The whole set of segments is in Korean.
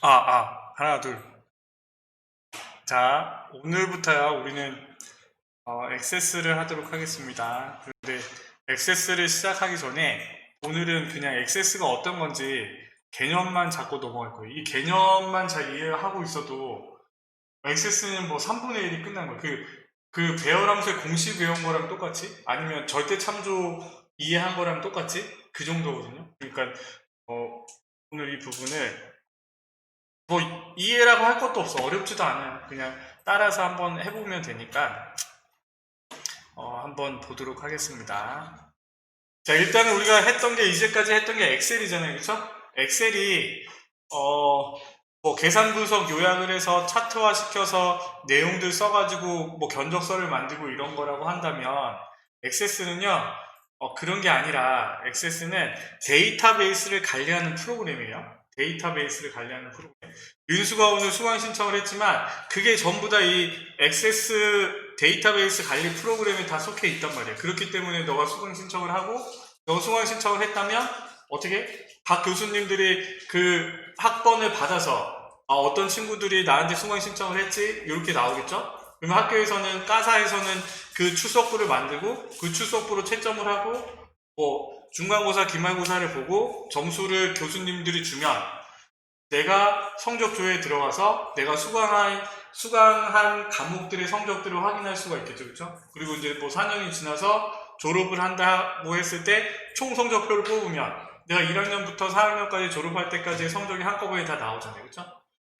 하나, 둘. 자, 오늘부터요, 우리는 액세스를 하도록 하겠습니다. 그런데 액세스를 시작하기 전에 오늘은 그냥 액세스가 어떤 건지 개념만 잡고 넘어갈 거예요. 이 개념만 잘 이해하고 있어도 액세스는 뭐 3분의 1이 끝난 거예요. 그 배열 함수의 공식 외운 거랑 똑같이 아니면 절대 참조 이해한 거랑 똑같이 그 정도거든요. 그러니까 오늘 이 부분을 뭐 이해라고 할 것도 없어. 어렵지도 않아요. 그냥 따라서 한번 해보면 되니까 한번 보도록 하겠습니다. 자, 일단은 우리가 했던 게 이제까지 했던 게 엑셀이잖아요. 그쵸? 엑셀이 뭐 계산 분석 요약을 해서 차트화 시켜서 내용들 써가지고 뭐 견적서를 만들고 이런 거라고 한다면 액세스는요 그런 게 아니라 액세스는 데이터베이스를 관리하는 프로그램이에요. 데이터베이스를 관리하는 프로그램. 윤수가 오늘 수강 신청을 했지만 그게 전부 다 이 액세스 데이터베이스 관리 프로그램에 다 속해 있단 말이에요. 그렇기 때문에 너가 수강 신청을 하고 너가 수강 신청을 했다면 어떻게? 각 교수님들이 그 학번을 받아서 어떤 친구들이 나한테 수강 신청을 했지 이렇게 나오겠죠? 그러면 학교에서는 까사에서는 그 출석부를 만들고 그 출석부로 채점을 하고 뭐 중간고사 기말고사를 보고 점수를 교수님들이 주면 내가 성적조회에 들어가서 내가 수강한 과목들의 성적들을 확인할 수가 있겠죠. 그렇죠? 그리고 이제 뭐 4년이 지나서 졸업을 한다고 했을 때 총 성적표를 뽑으면 내가 1학년부터 4학년까지 졸업할 때까지의 성적이 한꺼번에 다 나오잖아요. 그렇죠?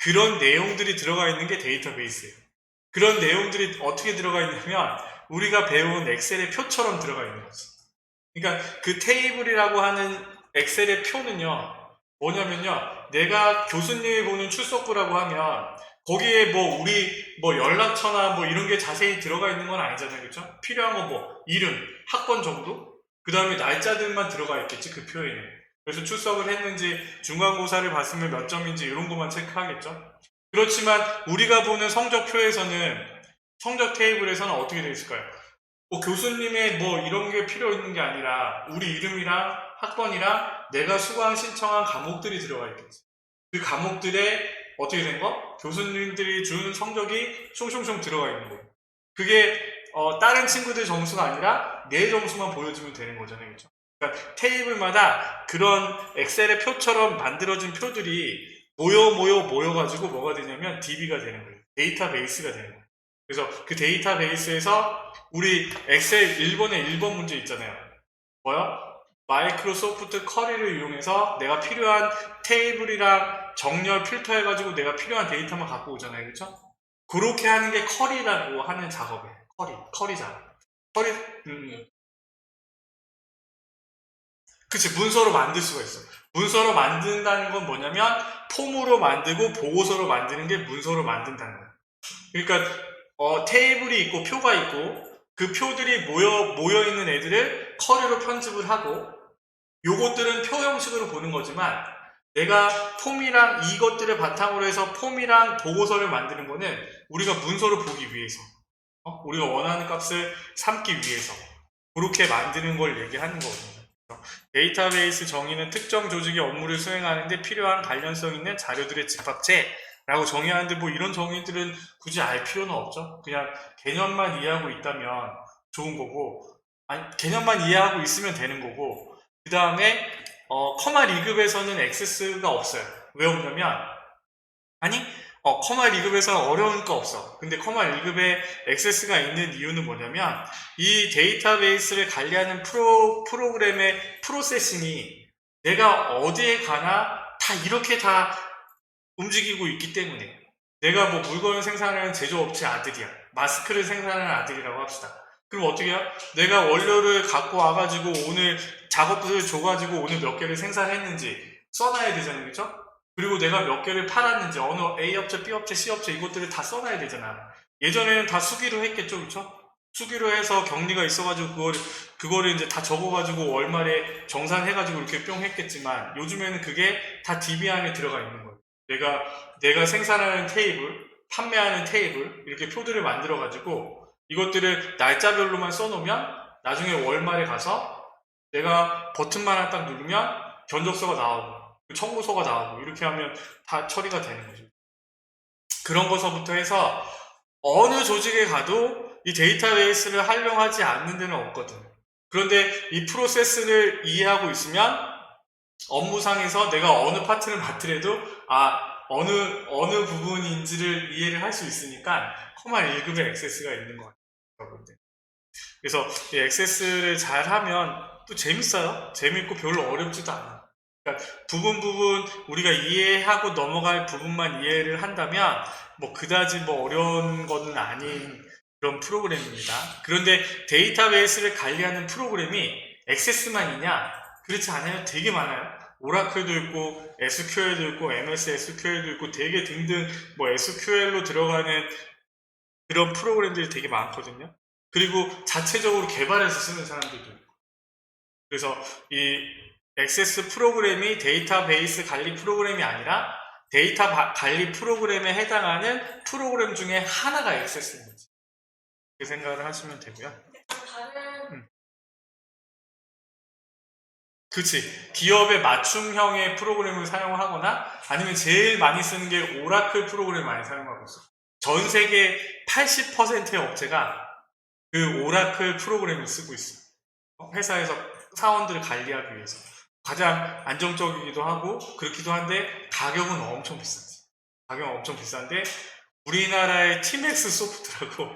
그런 내용들이 들어가 있는 게 데이터베이스예요. 그런 내용들이 어떻게 들어가 있냐면 우리가 배운 엑셀의 표처럼 들어가 있는 거지. 그러니까 그 테이블이라고 하는 엑셀의 표는요. 뭐냐면요. 내가 교수님이 보는 출석부라고 하면 거기에 뭐 우리 뭐 연락처나 뭐 이런 게 자세히 들어가 있는 건 아니잖아요. 그렇죠? 필요한 건 뭐 이름, 학번 정도? 그 다음에 날짜들만 들어가 있겠지. 그 표에는. 그래서 출석을 했는지 중간고사를 봤으면 몇 점인지 이런 것만 체크하겠죠. 그렇지만 우리가 보는 성적표에서는 성적 테이블에서는 어떻게 되어 있을까요? 뭐 교수님의 뭐 이런 게 필요 있는 게 아니라 우리 이름이랑 학번이랑 내가 수강 신청한 과목들이 들어가 있겠지. 그 과목들에 어떻게 된 거? 교수님들이 준 성적이 숑숑숑 들어가 있는 거예요. 그게 다른 친구들 점수가 아니라 내 점수만 보여주면 되는 거잖아요. 그렇죠? 그러니까 테이블마다 그런 엑셀의 표처럼 만들어진 표들이 모여가지고 뭐가 되냐면 DB가 되는 거예요. 데이터베이스가 되는 거예요. 그래서 그 데이터베이스에서 우리 엑셀 1번에 1번 문제 있잖아요. 뭐요? 마이크로소프트 커리를 이용해서 내가 필요한 테이블이랑 정렬 필터 해가지고 내가 필요한 데이터만 갖고 오잖아요. 그렇죠? 그렇게 하는 게 커리라고 하는 작업이에요. 커리 작업. 커리, 그치, 문서로 만들 수가 있어. 문서로 만든다는 건 뭐냐면 폼으로 만들고 보고서로 만드는 게 문서로 만든다는 거야. 그러니까 테이블이 있고 표가 있고 그 표들이 모여 있는 애들을 커리로 편집을 하고 요것들은 표 형식으로 보는 거지만 내가 폼이랑 이것들을 바탕으로 해서 폼이랑 보고서를 만드는 거는 우리가 문서로 보기 위해서 우리가 원하는 값을 삼기 위해서 그렇게 만드는 걸 얘기하는 거거든요. 데이터베이스 정의는 특정 조직의 업무를 수행하는 데 필요한 관련성 있는 자료들의 집합체라고 정의하는데 뭐 이런 정의들은 굳이 알 필요는 없죠. 그냥 개념만 이해하고 있다면 좋은 거고 아니 개념만 이해하고 있으면 되는 거고 그 다음에 커마 리급에서는 액세스가 없어요. 왜 없냐면 아니 커마 리급에서는 어려우니까 없어. 근데 커마 리급에 액세스가 있는 이유는 뭐냐면 이 데이터베이스를 관리하는 프로그램의 프로세싱이 내가 어디에 가나 다 이렇게 다 움직이고 있기 때문에 내가 뭐 물건을 생산하는 제조업체 아들이야. 마스크를 생산하는 아들이라고 합시다. 그럼 어떻게 해요? 내가 원료를 갖고 와가지고 오늘 작업들을 줘가지고 오늘 몇 개를 생산했는지 써놔야 되잖아요. 그렇죠? 그리고 내가 몇 개를 팔았는지 어느 A업체, B업체, C업체 이것들을 다 써놔야 되잖아. 예전에는 다 수기로 했겠죠. 그렇죠? 수기로 해서 격리가 있어가지고 그거를 이제 다 적어가지고 월말에 정산해가지고 이렇게 뿅 했겠지만 요즘에는 그게 다 DB 안에 들어가 있는 거예요. 내가 생산하는 테이블, 판매하는 테이블 이렇게 표들을 만들어가지고 이것들을 날짜별로만 써놓으면 나중에 월말에 가서 내가 버튼만 딱 누르면 견적서가 나오고 청구서가 나오고 이렇게 하면 다 처리가 되는 거죠. 그런 것서부터 해서 어느 조직에 가도 이 데이터베이스를 활용하지 않는 데는 없거든. 그런데 이 프로세스를 이해하고 있으면 업무상에서 내가 어느 파트를 맡으래도 어느 부분인지를 이해를 할 수 있으니까 코마 1급의 액세스가 있는 것 같아요. 그래서 이 액세스를 잘 하면 또 재밌어요. 재밌고 별로 어렵지도 않아. 그러니까 부분 우리가 이해하고 넘어갈 부분만 이해를 한다면 뭐 그다지 뭐 어려운 거는 아닌 그런 프로그램입니다. 그런데 데이터베이스를 관리하는 프로그램이 액세스만 있냐? 그렇지 않아요. 되게 많아요. 오라클도 있고 SQL도 있고 MS SQL도 있고 되게 등등 뭐 SQL로 들어가는 그런 프로그램들이 되게 많거든요. 그리고 자체적으로 개발해서 쓰는 사람들도 있고. 그래서 이 액세스 프로그램이 데이터베이스 관리 프로그램이 아니라 데이터 관리 프로그램에 해당하는 프로그램 중에 하나가 액세스인 거지. 그렇게 생각을 하시면 되고요. 그치. 기업의 맞춤형의 프로그램을 사용하거나 아니면 제일 많이 쓰는 게 오라클 프로그램을 많이 사용하고 있어. 전 세계 80%의 업체가 그 오라클 프로그램을 쓰고 있어. 회사에서 사원들을 관리하기 위해서. 가장 안정적이기도 하고 그렇기도 한데 가격은 엄청 비싸지. 가격은 엄청 비싼데 우리나라의 티맥스 소프트라고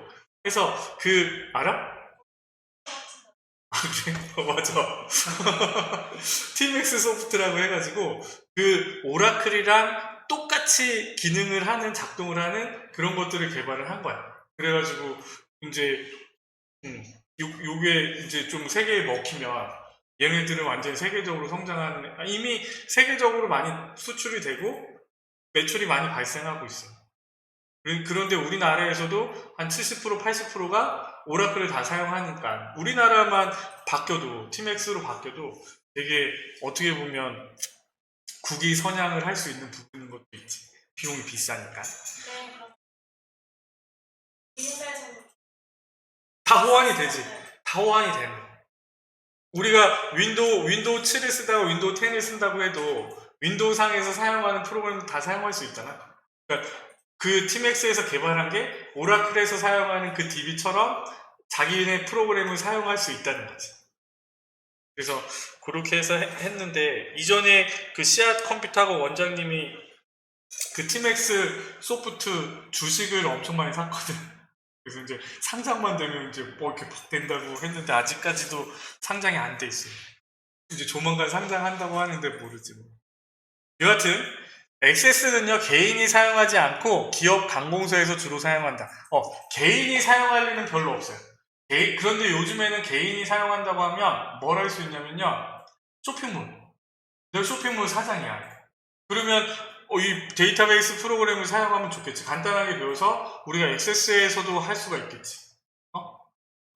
해서 알아? 아, 그래? 맞아. 티맥스 소프트라고 해가지고 그 오라클이랑 똑같이 기능을 하는 작동을 하는 그런 것들을 개발을 한 거야. 그래가지고 이제 요게 이제 좀 세계에 먹히면 얘네들은 완전히 세계적으로 성장하는 이미 세계적으로 많이 수출이 되고 매출이 많이 발생하고 있어. 그런데 우리나라에서도 한 70% 80%가 오라클을 다 사용하니까 우리나라만 바뀌어도 티맥스로 바뀌어도 되게 어떻게 보면 국위 선양을 할 수 있는 부분인 것도 있지. 비용이 비싸니까. 다 호환이 되지. 다 호환이 되는 거야. 우리가 윈도우 7을 쓰다가 윈도우 10을 쓴다고 해도 윈도우 상에서 사용하는 프로그램 다 사용할 수 있잖아. 그러니까 그 티맥스에서 개발한 게 오라클에서 사용하는 그 DB처럼 자기네 프로그램을 사용할 수 있다는 거지. 그래서 그렇게 해서 했는데 이전에 그 씨앗 컴퓨터하고 원장님이 그 티맥스 소프트 주식을 엄청 많이 샀거든. 그래서 이제 상장만 되면 이제 뭐 이렇게 막 된다고 했는데 아직까지도 상장이 안 돼 있어요. 이제 조만간 상장한다고 하는데 모르지 뭐. 여하튼 액세스는요 개인이 사용하지 않고 기업 관공서에서 주로 사용한다. 개인이 사용할 일은 별로 없어요. 그런데 요즘에는 개인이 사용한다고 하면 뭘 할 수 있냐면요 쇼핑몰. 내가 쇼핑몰 사장이야. 그러면 이 데이터베이스 프로그램을 사용하면 좋겠지. 간단하게 배워서 우리가 액세스에서도 할 수가 있겠지.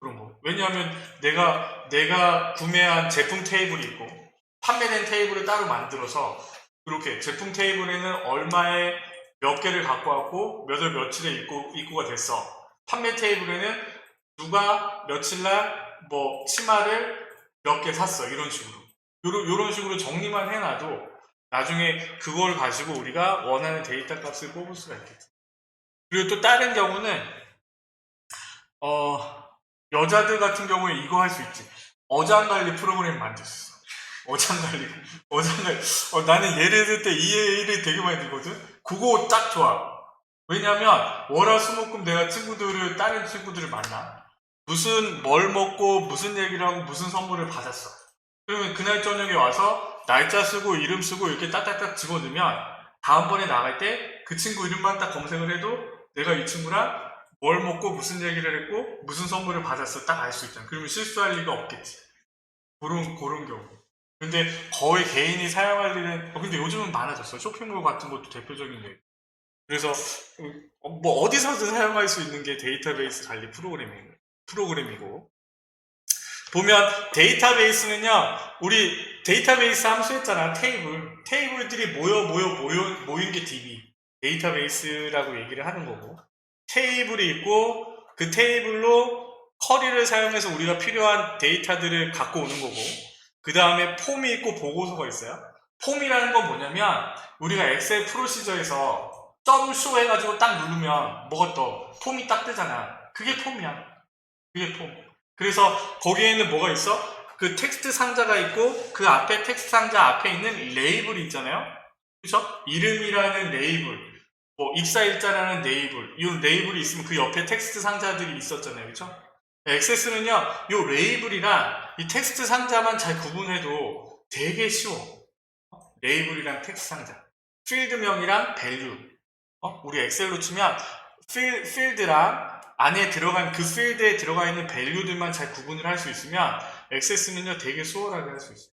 그런 거. 왜냐하면 내가 구매한 제품 테이블이 있고 판매된 테이블을 따로 만들어서 이렇게 제품 테이블에는 얼마에 몇 개를 갖고 왔고 몇 월 며칠에 입고가 됐어. 판매 테이블에는 누가 며칠날 뭐 치마를 몇 개 샀어. 이런 식으로. 이런 식으로 정리만 해놔도 나중에 그걸 가지고 우리가 원하는 데이터 값을 뽑을 수가 있겠지. 그리고 또 다른 경우는 여자들 같은 경우에 이거 할 수 있지. 어장관리 프로그램 만들 수 있어. 어장관리. 나는 예를 들 때 이 예를 되게 많이 들거든. 그거 딱 좋아. 왜냐면 월화수목금 내가 다른 친구들을 만나. 뭘 먹고 무슨 얘기를 하고 무슨 선물을 받았어. 그러면 그날 저녁에 와서 날짜 쓰고 이름 쓰고 이렇게 딱딱딱 집어넣으면 다음번에 나갈 때 그 친구 이름만 딱 검색을 해도 내가 이 친구랑 뭘 먹고 무슨 얘기를 했고 무슨 선물을 받았어 딱 알 수 있잖아. 그러면 실수할 리가 없겠지. 그런 경우. 근데 거의 개인이 사용할 일은 근데 요즘은 많아졌어. 쇼핑몰 같은 것도 대표적인 게. 그래서 뭐 어디서든 사용할 수 있는 게 데이터베이스 관리 프로그램이고 보면 데이터베이스는요 우리 데이터베이스 함수 했잖아. 테이블들이 모인 게 DB 데이터베이스라고 얘기를 하는 거고 테이블이 있고 그 테이블로 쿼리를 사용해서 우리가 필요한 데이터들을 갖고 오는 거고 그 다음에 폼이 있고 보고서가 있어요. 폼이라는 건 뭐냐면 우리가 엑셀 프로시저에서 점쇼 해가지고 딱 누르면 뭐가 떠? 폼이 딱 뜨잖아. 그게 폼이야. 그게 폼. 그래서 거기에는 뭐가 있어? 그 텍스트 상자가 있고 그 앞에 텍스트 상자 앞에 있는 레이블이 있잖아요. 그렇죠? 이름이라는 레이블, 뭐 입사일자라는 레이블, 이 레이블이 있으면 그 옆에 텍스트 상자들이 있었잖아요. 그렇죠? 액세스는요, 이 레이블이랑 이 텍스트 상자만 잘 구분해도 되게 쉬워. 레이블이랑 텍스트 상자, 필드명이랑 밸류. 우리 엑셀로 치면 필드랑 안에 들어간 그 필드에 들어가 있는 밸류들만 잘 구분을 할 수 있으면 액세스는요 되게 수월하게 할 수 있어요.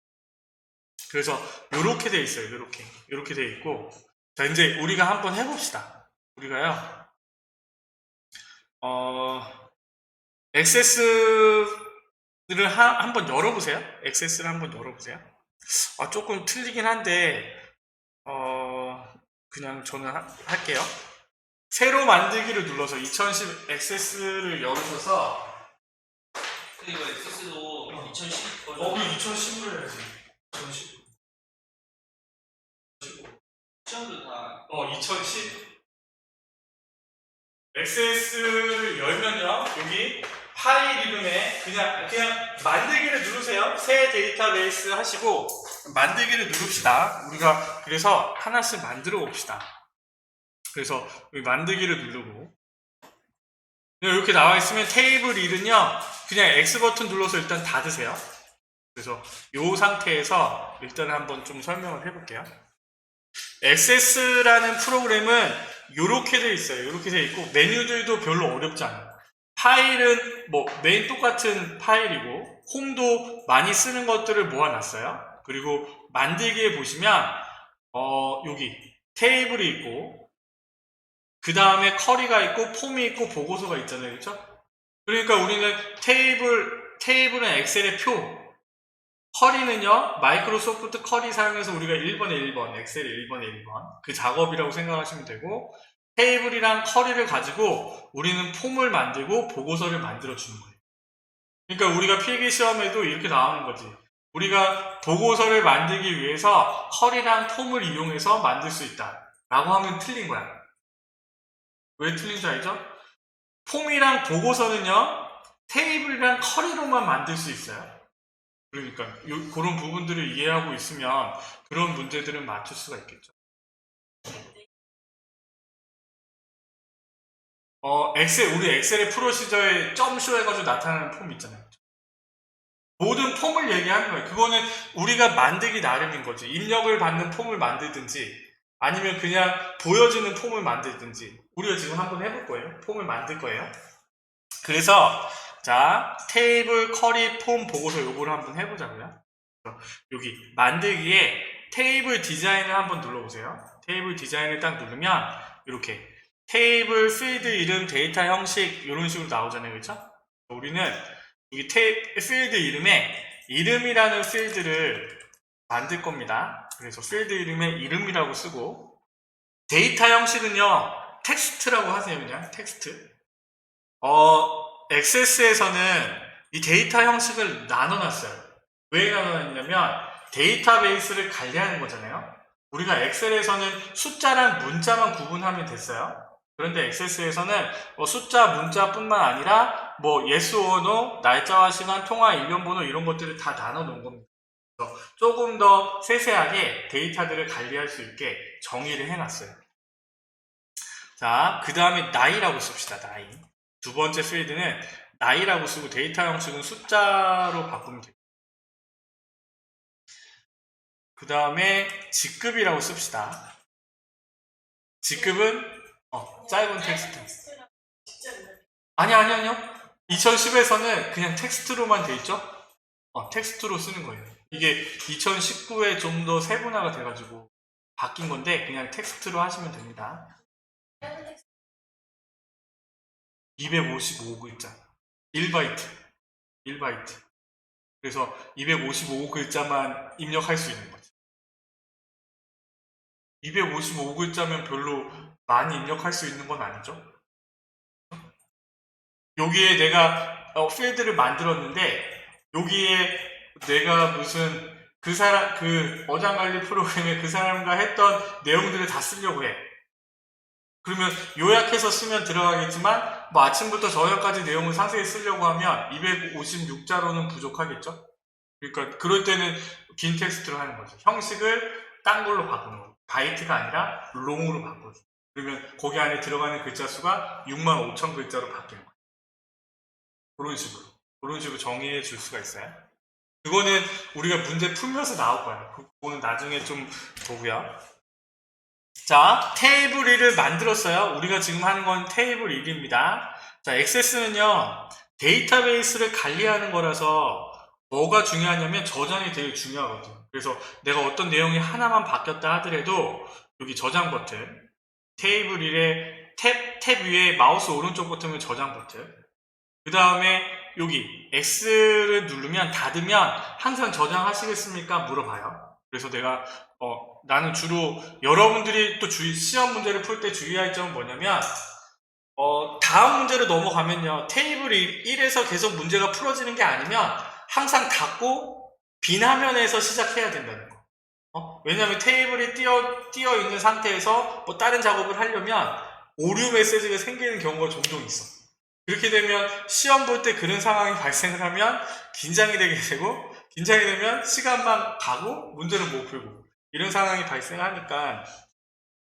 그래서 이렇게 돼 있어요. 이렇게 돼 있고, 자 이제 우리가 한번 해봅시다. 우리가요 액세스를 한번 열어보세요. 액세스를 한번 열어보세요. 조금 틀리긴 한데 그냥 저는 할게요. 새로 만들기를 눌러서 2010 액세스를 열으셔서, 이거 엑세스도 2010 버전. 우리 2010으로 해야지. 2010. 시험도 다 2010. 액세스를 열면요, 여기 파일 이름에 그냥 만들기를 누르세요. 새 데이터베이스 하시고 만들기를 누릅시다. 우리가 그래서 하나씩 만들어 봅시다. 그래서 여기 만들기를 누르고, 이렇게 나와 있으면 테이블 1은요 그냥 X 버튼 눌러서 일단 닫으세요. 그래서 이 상태에서 일단 한번 좀 설명을 해볼게요. 액세스라는 프로그램은 이렇게 돼 있어요. 이렇게 돼 있고 메뉴들도 별로 어렵지 않아요. 파일은 뭐 메인 똑같은 파일이고, 홈도 많이 쓰는 것들을 모아놨어요. 그리고 만들기에 보시면 여기 테이블이 있고, 그 다음에 커리가 있고 폼이 있고 보고서가 있잖아요. 그렇죠? 그러니까 우리는 테이블은 엑셀의 표, 커리는요 마이크로소프트 커리 사용해서 우리가 1번에 1번, 엑셀의 1번에 1번 그 작업이라고 생각하시면 되고, 테이블이랑 커리를 가지고 우리는 폼을 만들고 보고서를 만들어 주는 거예요. 그러니까 우리가 필기시험에도 이렇게 나오는 거지. 우리가 보고서를 만들기 위해서 커리랑 폼을 이용해서 만들 수 있다 라고 하면 틀린 거야. 왜 틀린지 알죠? 폼이랑 보고서는요 테이블이랑 커리로만 만들 수 있어요. 그러니까 그런 부분들을 이해하고 있으면 그런 문제들은 맞출 수가 있겠죠. 우리 엑셀의 프로시저에 점쇼 해가지고 나타나는 폼 있잖아요. 모든 폼을 얘기하는 거예요. 그거는 우리가 만들기 나름인 거지. 입력을 받는 폼을 만들든지 아니면 그냥 보여지는 폼을 만들든지, 우리가 지금 한번 해볼 거예요. 폼을 만들 거예요. 그래서 자, 테이블, 커리, 폼, 보고서 요거를 한번 해보자고요. 여기 만들기에 테이블 디자인을 한번 눌러보세요. 테이블 디자인을 딱 누르면 이렇게 테이블, 필드 이름, 데이터 형식 이런 식으로 나오잖아요. 그렇죠? 우리는 여기 필드 이름에 이름이라는 필드를 만들 겁니다. 그래서 필드 이름에 이름이라고 쓰고, 데이터 형식은요 텍스트라고 하세요. 그냥 텍스트. 액세스에서는 이 데이터 형식을 나눠놨어요. 왜 나눠놨냐면 데이터베이스를 관리하는 거잖아요. 우리가 엑셀에서는 숫자랑 문자만 구분하면 됐어요. 그런데 액세스에서는 숫자, 문자뿐만 아니라 뭐 yes or no, 날짜와 시간, 통화, 일련 번호 이런 것들을 다 나눠 놓은 겁니다. 그래서 조금 더 세세하게 데이터들을 관리할 수 있게 정의를 해놨어요. 자, 그 다음에 나이라고 씁시다. 나이. 두 번째 필드는 나이라고 쓰고 데이터 형식은 숫자로 바꾸면 됩니다. 그 다음에 직급이라고 씁시다. 직급은 짧은 텍스트. 아니요. 2010에서는 그냥 텍스트로만 돼 있죠? 텍스트로 쓰는 거예요. 이게 2019에 좀 더 세분화가 돼가지고 바뀐 건데 그냥 텍스트로 하시면 됩니다. 255글자 1바이트. 그래서 255글자만 입력할 수 있는 거지. 255글자면 별로 많이 입력할 수 있는 건 아니죠. 여기에 내가 필드를 만들었는데 여기에 내가 무슨 그 어장관리 프로그램에 그 사람과 했던 내용들을 다 쓰려고 해. 그러면 요약해서 쓰면 들어가겠지만 뭐 아침부터 저녁까지 내용을 상세히 쓰려고 하면 256자로는 부족하겠죠? 그러니까 그럴 때는 긴 텍스트로 하는 거죠. 형식을 딴 걸로 바꾸는 거. 바이트가 아니라 롱으로 바꿔줘. 그러면 거기 안에 들어가는 글자 수가 65,000 글자로 바뀌는 거예요. 그런 식으로 정의해 줄 수가 있어요. 그거는 우리가 문제 풀면서 나올 거예요. 그거는 나중에 좀 보고요. 자, 테이블 1을 만들었어요. 우리가 지금 하는 건 테이블 1입니다. 자, 액세스는요, 데이터베이스를 관리하는 거라서 뭐가 중요하냐면 저장이 되게 중요하거든요. 그래서 내가 어떤 내용이 하나만 바뀌었다 하더라도 여기 저장 버튼, 테이블 1의 탭 위에 마우스 오른쪽 버튼은 저장 버튼, 그 다음에 여기 X를 누르면 닫으면 항상 저장하시겠습니까? 물어봐요. 그래서 내가 나는 주로 여러분들이 또 시험 문제를 풀 때 주의할 점은 뭐냐면 다음 문제로 넘어가면요. 테이블 1에서 계속 문제가 풀어지는 게 아니면 항상 닫고 빈 화면에서 시작해야 된다는 거. 왜냐하면 테이블이 띄어 있는 상태에서 뭐 다른 작업을 하려면 오류 메시지가 생기는 경우가 종종 있어. 그렇게 되면 시험 볼 때 그런 상황이 발생을 하면 긴장이 되게 되고 긴장이 되면 시간만 가고 문제를 못 풀고 이런 상황이 발생하니까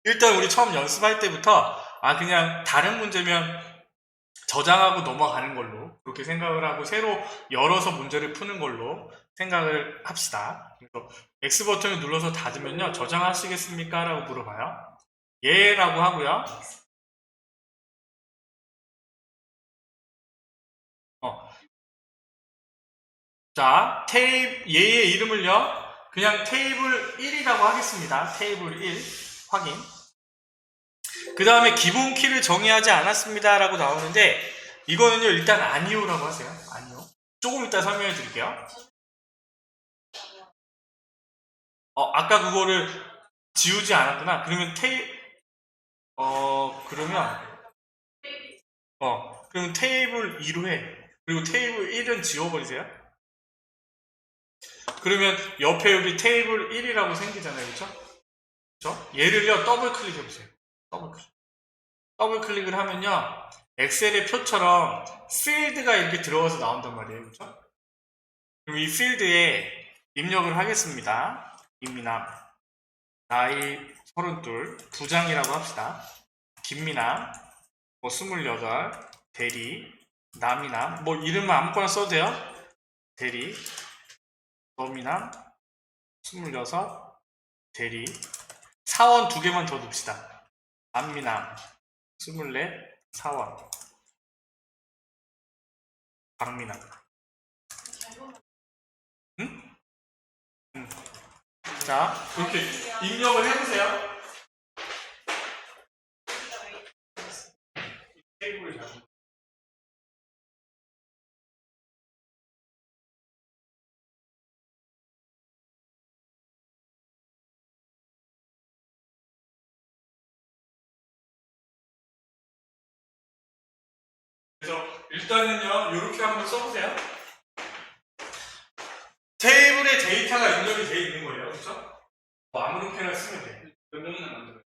일단 우리 처음 연습할 때부터 그냥 다른 문제면 저장하고 넘어가는 걸로 그렇게 생각을 하고 새로 열어서 문제를 푸는 걸로 생각을 합시다. 그래서 X 버튼을 눌러서 닫으면요. 저장하시겠습니까? 라고 물어봐요. 예 라고 하고요. 자, 얘의 이름을요. 그냥 테이블 1이라고 하겠습니다. 테이블 1 확인. 그 다음에 기본 키를 정의하지 않았습니다 라고 나오는데 이거는요 일단 아니오라고 하세요. 아니오. 조금 이따 설명해 드릴게요. 아까 그거를 지우지 않았구나. 그러면 그러면 테이블 2로 해. 그리고 테이블 1은 지워버리세요. 그러면 옆에 여기 테이블 1이라고 생기잖아요. 그렇죠? 얘를요 더블 클릭해 보세요. 더블 클릭을 하면요 엑셀의 표처럼 필드가 이렇게 들어가서 나온단 말이에요. 그렇죠? 그럼 이 필드에 입력을 하겠습니다. 임미남 나이 32 부장이라고 합시다. 김미남 28 대리 남이남 이름은 아무거나 써도 돼요. 대리 너미남 26 대리 사원 2개만 더 넣읍시다. 안미남 24 사원 박미남 응? 응. 자 이렇게 입력을 해보세요. 테이블을 잡고 그래서 일단은요 이렇게 한번 써보세요. 테이블에 데이터가 입력이 되어 있는 거예요. 그렇죠? 아무렇게나 쓰면 돼. 몇 명이나 만들어요?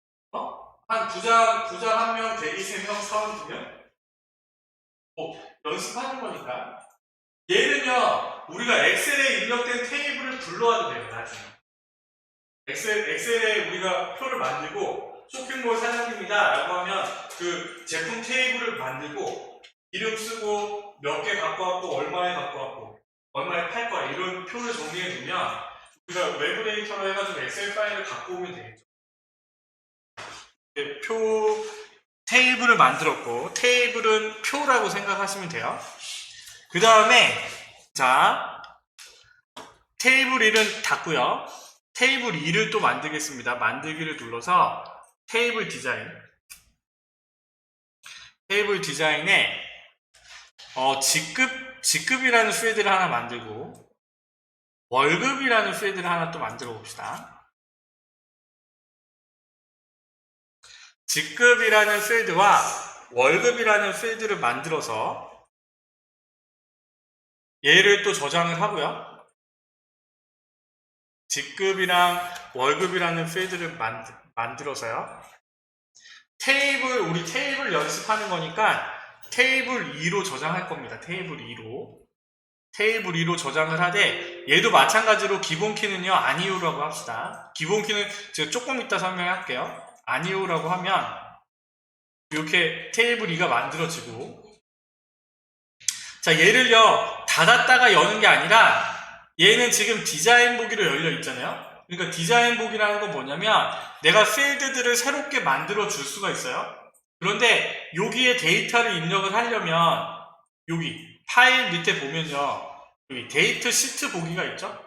한 부장 1명, 대리 3명, 사원 2명? 연습하는 거니까. 얘는요, 우리가 엑셀에 입력된 테이블을 불러와도 돼요, 나중에. 엑셀에 우리가 표를 만들고, 쇼핑몰 사장님이다 라고 하면 그 제품 테이블을 만들고, 이름 쓰고, 몇 개 갖고 왔고, 얼마에 갖고 왔고, 얼마에 팔 거야, 이런 표를 정리해 두면, 우리가 외부 데이터로 해가지고 엑셀 파일을 갖고 오면 되겠죠. 테이블을 만들었고 테이블은 표라고 생각하시면 돼요. 그 다음에 자 테이블 1은 닫고요. 테이블 2를 또 만들겠습니다. 만들기를 눌러서 테이블 디자인에 직급이라는 필드를 하나 만들고 월급이라는 필드를 하나 또 만들어 봅시다. 직급이라는 필드와 월급이라는 필드를 만들어서 얘를 또 저장을 하고요. 직급이랑 월급이라는 필드를 만들어서요. 우리 테이블 연습하는 거니까 테이블 2로 저장할 겁니다. 테이블 2로. 테이블 2로 저장을 하되 얘도 마찬가지로 기본 키는요 아니오라고 합시다. 기본 키는 제가 조금 이따 설명할게요. 아니오라고 하면 이렇게 테이블 2가 만들어지고, 자 얘를요 닫았다가 여는 게 아니라 얘는 지금 디자인 보기로 열려 있잖아요. 그러니까 디자인 보기라는 건 뭐냐면 내가 필드들을 새롭게 만들어 줄 수가 있어요. 그런데 여기에 데이터를 입력을 하려면 여기 파일 밑에 보면요 여기 데이터 시트 보기가 있죠.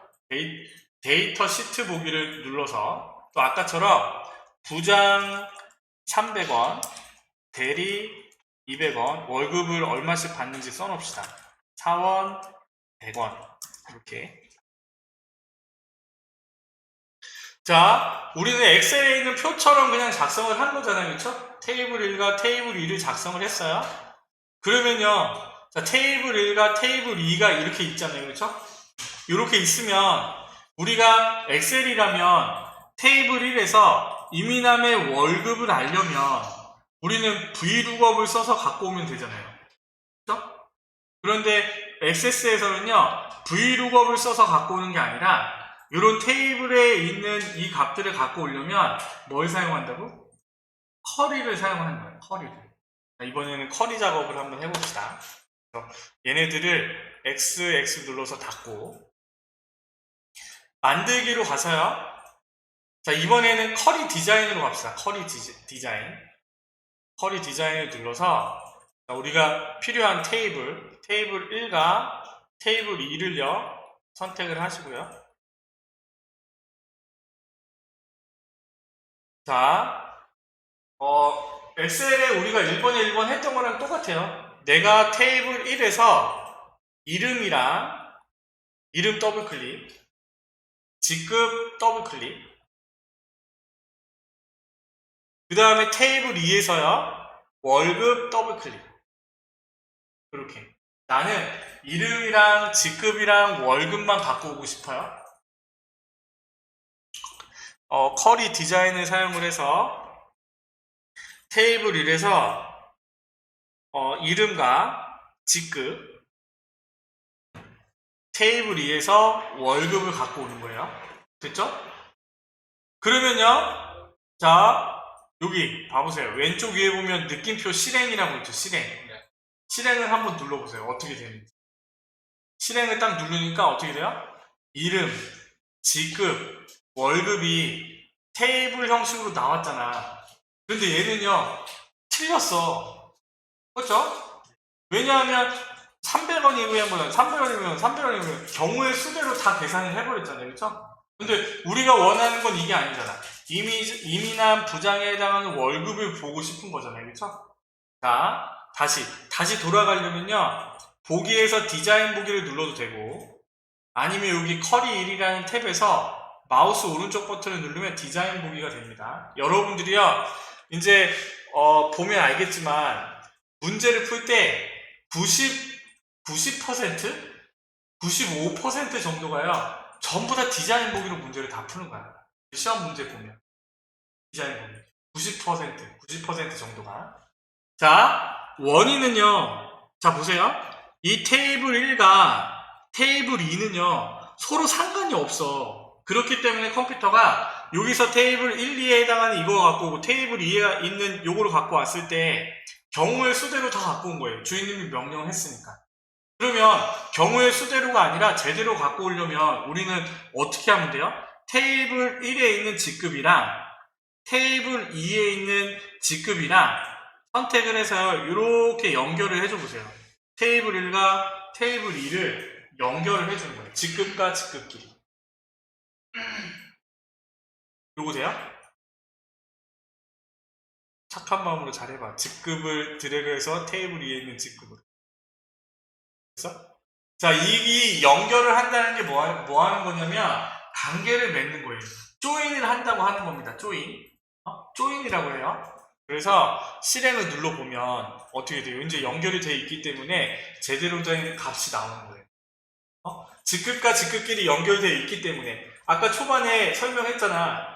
데이터 시트 보기를 눌러서 또 아까처럼 부장 300원, 대리 200원, 월급을 얼마씩 받는지 써놓읍시다. 사원 100원 이렇게. 자, 우리는 엑셀에 있는 표처럼 그냥 작성을 한 거잖아요. 그렇죠? 테이블 1과 테이블 2를 작성을 했어요. 그러면요. 자, 테이블 1과 테이블 2가 이렇게 있잖아요. 그렇죠? 이렇게 있으면 우리가 엑셀이라면 테이블 1에서 이민남의 월급을 알려면 우리는 VLOOKUP을 써서 갖고 오면 되잖아요. 그렇죠? 그런데 액세스에서는요 VLOOKUP을 써서 갖고 오는 게 아니라 이런 테이블에 있는 이 값들을 갖고 오려면 뭘 사용한다고? 커리를 사용하는 거예요. 커리를. 자, 이번에는 커리 작업을 한번 해봅시다. 얘네들을 X 눌러서 닫고 만들기로 가서요. 자, 이번에는 커리 디자인으로 갑시다. 커리 디자인. 커리 디자인을 눌러서 자, 우리가 필요한 테이블 1과 테이블 2를요 선택을 하시고요. 자, 엑셀에 우리가 1번에 1번 했던 거랑 똑같아요. 내가 테이블 1에서 이름이랑 이름 더블 클릭, 직급 더블 클릭, 그 다음에 테이블 2에서요 월급 더블 클릭. 이렇게 나는 이름이랑 직급이랑 월급만 갖고 오고 싶어요. 커리 디자인을 사용을 해서 테이블 1에서 이름과 직급, 테이블 2에서 월급을 갖고 오는 거예요. 됐죠? 그러면요, 자 여기 봐보세요. 왼쪽 위에 보면 느낌표 실행이라고 있죠. 실행을 한번 눌러보세요. 어떻게 되는지. 실행을 딱 누르니까 어떻게 돼요? 이름, 직급, 월급이 테이블 형식으로 나왔잖아. 근데 얘는요 틀렸어. 그렇죠? 왜냐하면 300원이면 경우의 수대로 다 계산을 해버렸잖아요. 그렇죠? 근데 우리가 원하는 건 이게 아니잖아. 이민한 부장에 해당하는 월급을 보고 싶은 거잖아요. 그렇죠? 자, 다시 돌아가려면요 보기에서 디자인 보기를 눌러도 되고, 아니면 여기 커리 1이라는 탭에서 마우스 오른쪽 버튼을 누르면 디자인 보기가 됩니다. 여러분들이요 이제 보면 알겠지만 문제를 풀 때 90%? 95% 정도가요 전부 다 디자인 보기로 문제를 다 푸는 거야. 시험 문제 보면 디자인 보기 90% 정도가. 자, 원인은요 자 보세요. 이 테이블 1과 테이블 2는요 서로 상관이 없어. 그렇기 때문에 컴퓨터가 여기서 테이블 1, 2에 해당하는 이거 갖고 오고 테이블 2에 있는 요거를 갖고 왔을 때 경우의 수대로 다 갖고 온 거예요. 주인님이 명령을 했으니까. 그러면 경우의 수대로가 아니라 제대로 갖고 오려면 우리는 어떻게 하면 돼요? 테이블 1에 있는 직급이랑 테이블 2에 있는 직급이랑 선택을 해서 이렇게 연결을 해줘 보세요. 테이블 1과 테이블 2를 연결을 해주는 거예요. 직급과 직급끼리. 요거세요? 착한 마음으로 잘해봐. 직급을 드래그해서 테이블 위에 있는 직급으로. 그래서 자, 이 연결을 한다는 게 뭐 하는 거냐면 관계를 맺는 거예요. 조인을 한다고 하는 겁니다. 조인이라고 해요. 그래서 실행을 눌러보면 어떻게 돼요? 이제 연결이 되어 있기 때문에 제대로 된 값이 나오는 거예요. 직급과 직급끼리 연결되어 있기 때문에. 아까 초반에 설명했잖아.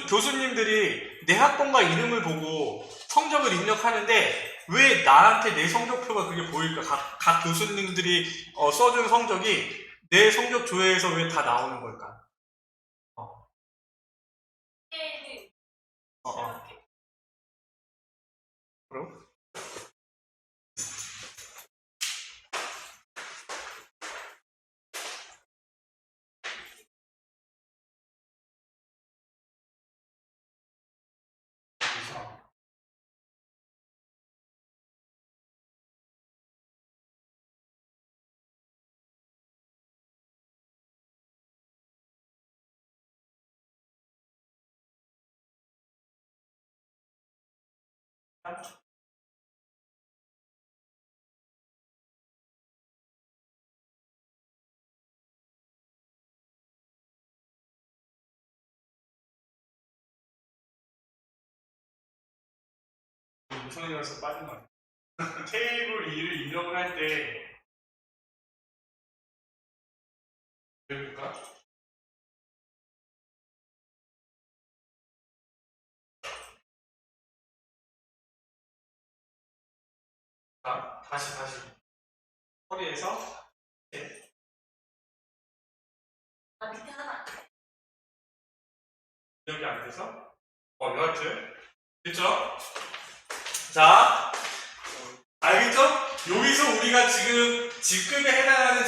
교수님들이 내 학번과 이름을 보고 성적을 입력하는데 왜 나한테 내 성적표가 그게 보일까? 각 교수님들이 써준 성적이 내 성적 조회에서 왜 다 나오는 걸까? 어, 어, 어. 그럼? 무성이라서 빠진 거 같아. 테이블 2를 입력을 할 때, 그러니까? 자, 다시. 허리에서, 네. 밑에 하나. 입력이 안 돼서, 여하튼. 됐죠? 자, 알겠죠? 여기서 우리가 지금 직급에 해당하는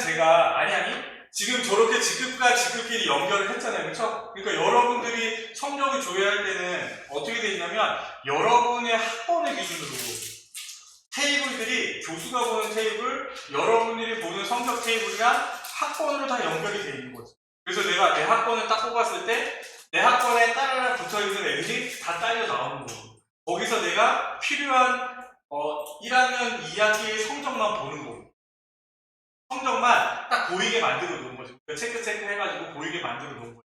지금 저렇게 직급과 직급끼리 연결을 했잖아요. 그렇죠? 그러니까 여러분들이 성적을 조회할 때는 어떻게 돼 있냐면 여러분의 학번을 기준으로 테이블들이 교수가 보는 테이블, 여러분들이 보는 성적 테이블이랑 학번으로 다 연결이 돼 있는 거죠. 그래서 내가 내 학번을 딱 뽑았을 때 내 학번에 따라락 붙어있는 애들이 다 딸려 나오는 거고 거기서 내가 필요한 1학년 2학기의 성적만 보는 거고 성적만 딱 보이게 만들어 놓은 거죠. 체크 해가지고 보이게 만들어 놓은 거죠.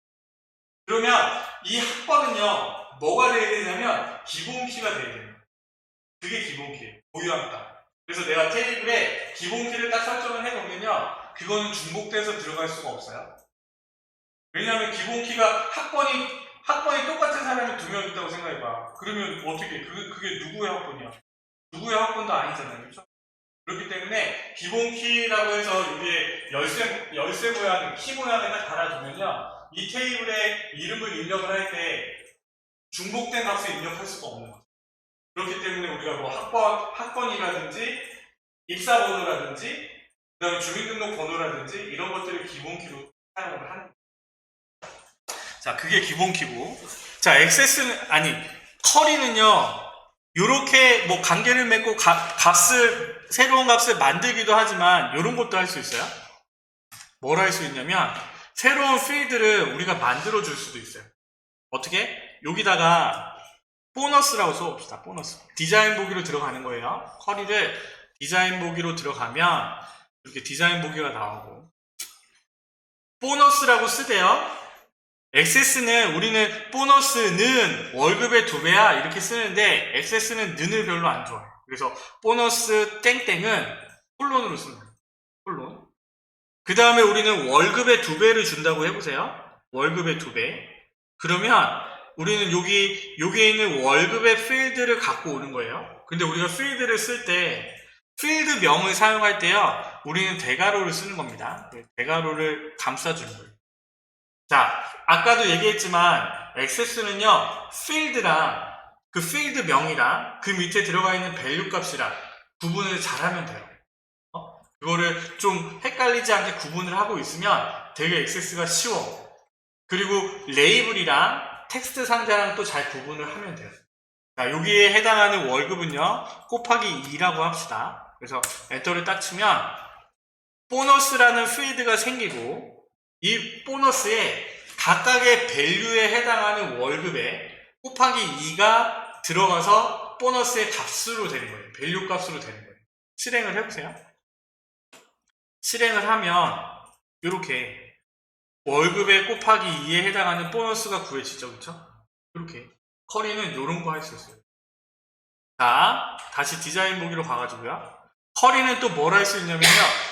그러면 이 학번은요 뭐가 돼야 되냐면 기본키가 돼야 돼요. 그게 기본키예요. 보유함가. 그래서 내가 테이블에 기본키를 딱 설정을 해놓으면요 그거는 중복돼서 들어갈 수가 없어요. 왜냐하면 기본키가 학번이 똑같은 사람이 2명 있다고 생각해봐. 그러면 어떻게 그게 누구의 학번이야? 누구의 학번도 아니잖아요. 그렇죠? 그렇기 때문에 기본키라고 해서 여기에 열쇠 모양, 키 모양을 딱 달아두면요 이 테이블에 이름을 입력을 할 때 중복된 값을 입력할 수가 없는 거죠. 그렇기 때문에 우리가 뭐 학번이라든지 입사번호라든지 그 다음에 주민등록번호라든지 이런 것들을 기본키로 사용을 하는 거예요. 자, 그게 기본키고. 자, 커리는요, 요렇게 뭐 관계를 맺고 새로운 값을 만들기도 하지만, 요런 것도 할 수 있어요. 뭘 할 수 있냐면, 새로운 필드를 우리가 만들어줄 수도 있어요. 어떻게? 여기다가 보너스라고 써봅시다. 보너스. 디자인 보기로 들어가는 거예요. 커리를 디자인 보기로 들어가면, 이렇게 디자인 보기가 나오고, 보너스라고 쓰대요. 우리는 보너스는 월급의 2배야 이렇게 쓰는데 액세스는 는을 별로 안 좋아해요. 그래서 보너스 땡땡은 콜론으로 쓰는 거예요. 콜론. 그 다음에 우리는 월급의 2배를 준다고 해보세요. 월급의 2배. 그러면 우리는 여기에 있는 월급의 필드를 갖고 오는 거예요. 근데 우리가 필드를 쓸 때 필드명을 사용할 때요. 우리는 대괄호를 쓰는 겁니다. 대괄호를 감싸주는 거예요. 자, 아까도 얘기했지만 액세스는요 필드랑 그 필드명이랑 그 밑에 들어가 있는 밸류 값이랑 구분을 잘하면 돼요. 그거를 좀 헷갈리지 않게 구분을 하고 있으면 되게 액세스가 쉬워. 그리고 레이블이랑 텍스트 상자랑 또 잘 구분을 하면 돼요. 자, 여기에 해당하는 월급은요 곱하기 2라고 합시다. 그래서 엔터를 딱 치면 보너스라는 필드가 생기고 이 보너스에 각각의 밸류에 해당하는 월급에 곱하기 2가 들어가서 보너스의 값으로 되는 거예요. 밸류 값으로 되는 거예요. 실행을 해보세요. 실행을 하면 이렇게 월급에 곱하기 2에 해당하는 보너스가 구해지죠. 그렇죠? 이렇게 커리는 이런 거 할 수 있어요. 자, 다시 디자인 보기로 가가지고요. 커리는 또 뭘 할 수 있냐면요.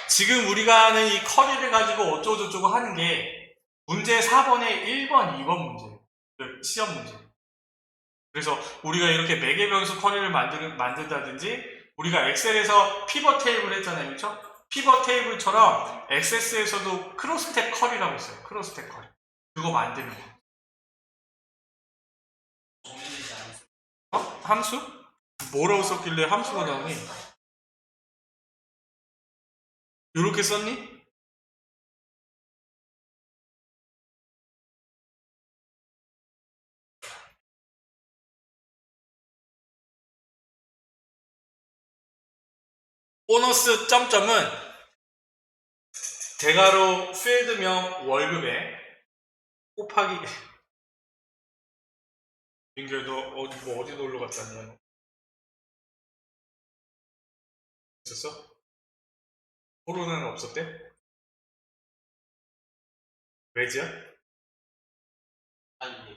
지금 우리가 하는 이 커리를 가지고 어쩌고저쩌고 하는 게 문제 4번에 1번, 2번 문제. 시험 문제. 그래서 우리가 이렇게 매개 변수 커리를 만든다든지 우리가 엑셀에서 피벗 테이블 했잖아요. 그렇죠? 피벗 테이블처럼 액세스에서도 크로스텍 커리라고 있어요. 크로스텍 커리. 그거 만드는 거. 정해지지 않았어요. 함수? 뭐라고 썼길래 함수가 나오니? 이렇게 썼니? 보너스 점점은 대괄호 필드명 월급에 곱하기 민규야 너 어디 놀러 갔다 왔냐 너? 있었어? 코로나는 없었대? 왜지야? 아니,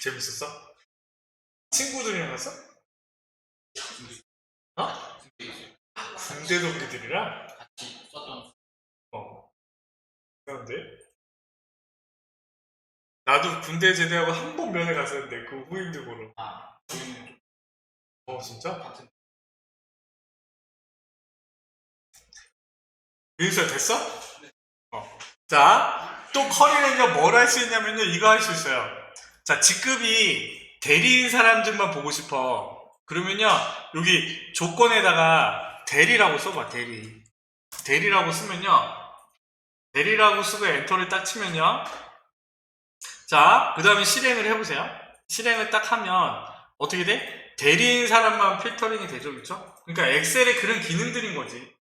재밌었어? 친구들이랑 갔어? 어? 군대 동기들이랑? 같이 썼던 그런데 나도 군대 제대하고 한 번 면회 갔었는데 그 후임들 보러. 저희는 진짜? 같은 윤수야 됐어? 자, 또 커리는요 뭘 할 수 있냐면요 이거 할 수 있어요. 자, 직급이 대리인 사람들만 보고 싶어. 그러면요 여기 조건에다가 대리라고 써봐. 대리라고 쓰면요 대리라고 쓰고 엔터를 딱 치면요 자, 그 다음에 실행을 해보세요. 실행을 딱 하면 어떻게 돼? 대리인 사람만 필터링이 되죠, 그렇죠? 그러니까 엑셀의 그런 기능들인 거지.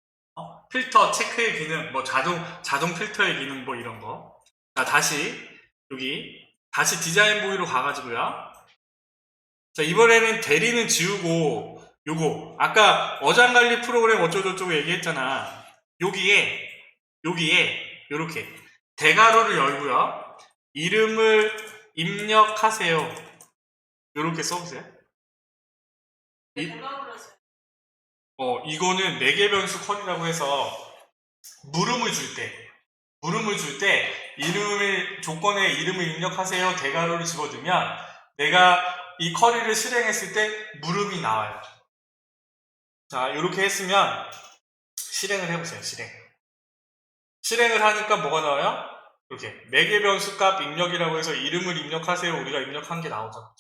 필터, 체크의 기능, 뭐 자동 필터의 기능, 뭐 이런 거. 자, 다시 디자인 보기로 가가지고요. 자, 이번에는 대리는 지우고, 요거, 아까 어장관리 프로그램 어쩌고저쩌고 얘기했잖아. 여기에, 요렇게, 대괄호를 열고요. 이름을 입력하세요. 요렇게 써보세요. 이거는 매개 변수 컷이라고 해서 물음을 줄 때 조건에 이름을 입력하세요 대괄호를 집어넣으면 내가 이 커리를 실행했을 때 물음이 나와요. 자, 이렇게 했으면 실행을 해보세요. 실행을 하니까 뭐가 나와요? 이렇게 매개 변수 값 입력이라고 해서 이름을 입력하세요. 우리가 입력한 게 나오잖아.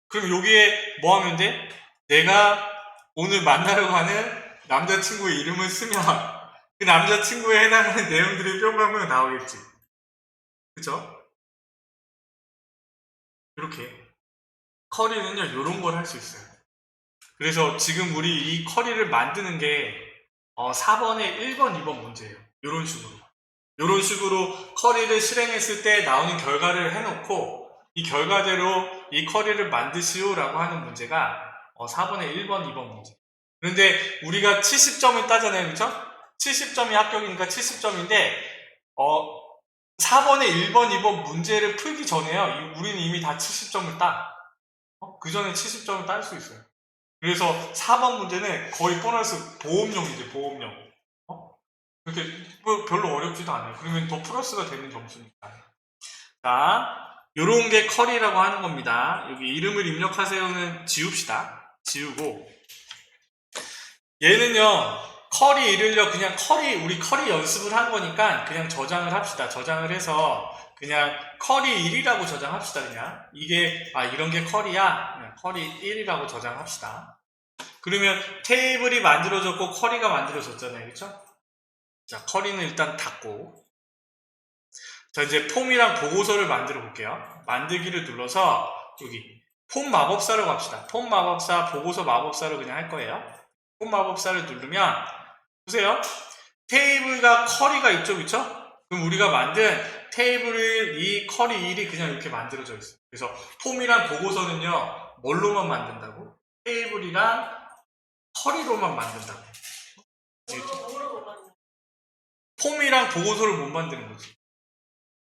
그럼 여기에 뭐 하면 돼? 내가 오늘 만나러 가는 남자친구의 이름을 쓰면 그 남자친구에 해당하는 내용들이 뿅뿅뿅 나오겠지. 그쵸? 이렇게 커리는요 이런 걸 할 수 있어요. 그래서 지금 우리 이 커리를 만드는 게 4번에 1번, 2번 문제예요. 이런 식으로 커리를 실행했을 때 나오는 결과를 해놓고 이 결과대로 이 커리를 만드시오 라고 하는 문제가 4번에 1번, 2번 문제. 그런데 우리가 70점을 따잖아요. 그쵸? 70점이 합격이니까 70점인데 4번에 1번, 2번 문제를 풀기 전에요. 우리는 이미 다 70점을 따. 그 전에 70점을 딸 수 있어요. 그래서 4번 문제는 거의 보너스 보험용이죠. 보험용. 이렇게 별로 어렵지도 않아요. 그러면 더 플러스가 되는 점수니까. 자, 요런 게 커리라고 하는 겁니다. 여기 이름을 입력하세요는 지웁시다. 지우고 얘는요 커리 이를요 그냥 우리 커리 연습을 한 거니까 그냥 저장을 합시다. 저장을 해서 그냥 커리 1이라고 저장합시다. 그냥 이게 이런 게 커리야. 그냥 커리 1이라고 저장합시다. 그러면 테이블이 만들어졌고 커리가 만들어졌잖아요. 그렇죠? 자, 커리는 일단 닫고 자, 이제 폼이랑 보고서를 만들어 볼게요. 만들기를 눌러서 여기 폼 마법사로 갑시다. 폼 마법사, 보고서 마법사로 그냥 할 거예요. 폼 마법사를 누르면 보세요. 테이블과 커리가 있죠, 그쵸? 그럼 우리가 만든 테이블을 이 커리 1이 그냥 이렇게 만들어져 있어요. 그래서 폼이랑 보고서는요, 뭘로만 만든다고? 테이블이랑 커리로만 만든다고. 폼이랑 보고서를 못 만드는 거지.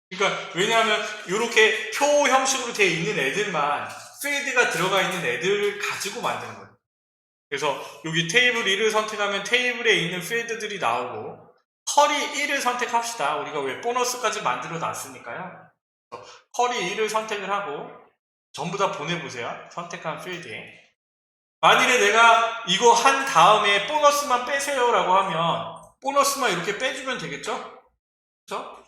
그러니까 왜냐하면 이렇게 표 형식으로 되어 있는 애들만 필드가 들어가 있는 애들을 가지고 만드는 거예요. 그래서 여기 테이블 1을 선택하면 테이블에 있는 필드들이 나오고 커리 1을 선택합시다. 우리가 왜 보너스까지 만들어 놨으니까요. 커리 1을 선택을 하고 전부 다 보내보세요. 선택한 필드에. 만일에 내가 이거 한 다음에 보너스만 빼세요라고 하면 보너스만 이렇게 빼주면 되겠죠? 그렇죠?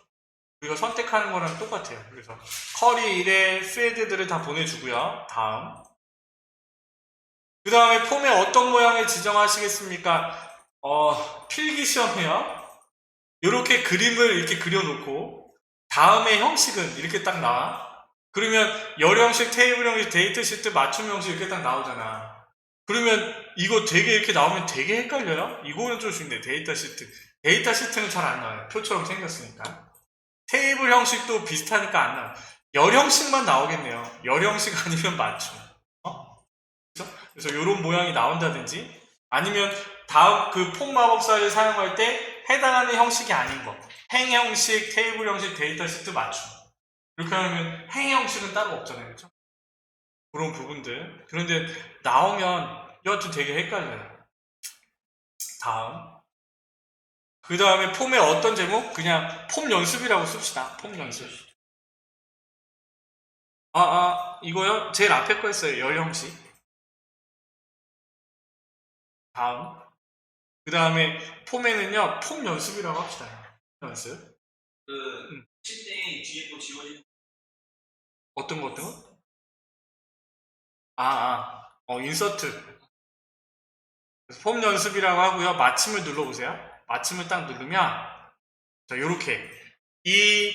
우리가 선택하는 거랑 똑같아요. 그래서 커리 1의 필드들을 다 보내주고요. 다음. 그 다음에 폼에 어떤 모양을 지정하시겠습니까? 필기시험이요. 이렇게 그림을 이렇게 그려놓고 다음에 형식은 이렇게 딱 나와. 그러면 열 형식, 테이블 형식, 데이터 시트, 맞춤 형식 이렇게 딱 나오잖아. 그러면 이거 되게 이렇게 나오면 되게 헷갈려요? 이거는 좀 쉬운데 데이터 시트. 데이터 시트는 잘 안 나와요. 표처럼 생겼으니까. 테이블 형식도 비슷하니까 안 나와요. 열 형식만 나오겠네요. 열 형식 아니면 맞춤. 그래서 이런 모양이 나온다든지 아니면 다음 그 폼 마법사를 사용할 때 해당하는 형식이 아닌 거 행 형식, 테이블 형식, 데이터 시트 맞춤 이렇게 하면 행 형식은 따로 없잖아요. 그렇죠? 그런 부분들 그런데 나오면 이것도 되게 헷갈려요. 다음 그 다음에 폼의 어떤 제목? 그냥 폼 연습이라고 씁시다. 폼 연습. 이거요? 제일 앞에 거 했어요. 열 형식. 다음 그 다음에 폼에는요 폼 연습이라고 합시다. 연습. 칠때 뒤에 또 지워지는 어떤 거? 인서트. 그래서 폼 연습이라고 하고요. 마침을 눌러보세요. 마침을 딱 누르면 자 요렇게 이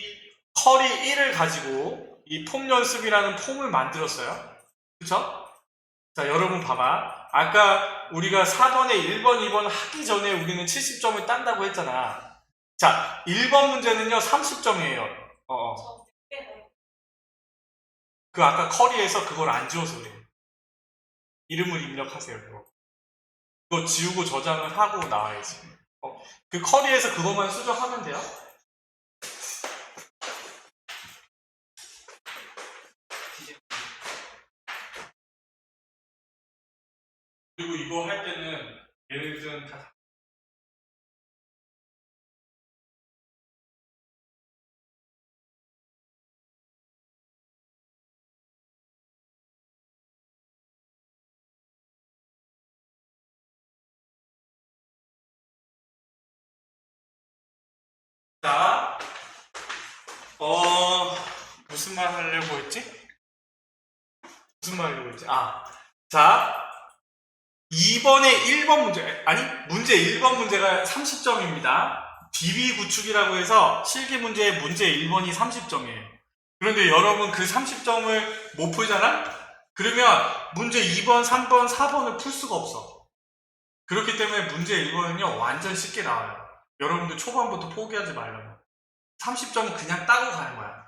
커리 1을 가지고 이 폼 연습이라는 폼을 만들었어요. 그쵸? 자 여러분 봐봐. 아까 우리가 4번에 1번, 2번 하기 전에 우리는 70점을 딴다고 했잖아. 자 1번 문제는요 30점이에요. 그 아까 커리에서 그걸 안 지워서 그래요. 이름을 입력하세요. 그거 지우고 저장을 하고 나와야지. 그 커리에서 그것만 수정하면 돼요. 그리고 이거 할 때는 얘네들은 다 자, 무슨 말 하려고 했지? 자, 2번에 1번 문제, 아니, 문제 1번 문제가 30점입니다. DB 구축이라고 해서 실기 문제의 문제 1번이 30점이에요. 그런데 여러분 그 30점을 못 풀잖아? 그러면 문제 2번, 3번, 4번을 풀 수가 없어. 그렇기 때문에 문제 1번은요, 완전 쉽게 나와요. 여러분들 초반부터 포기하지 말라고. 30점은 그냥 따고 가는 거야.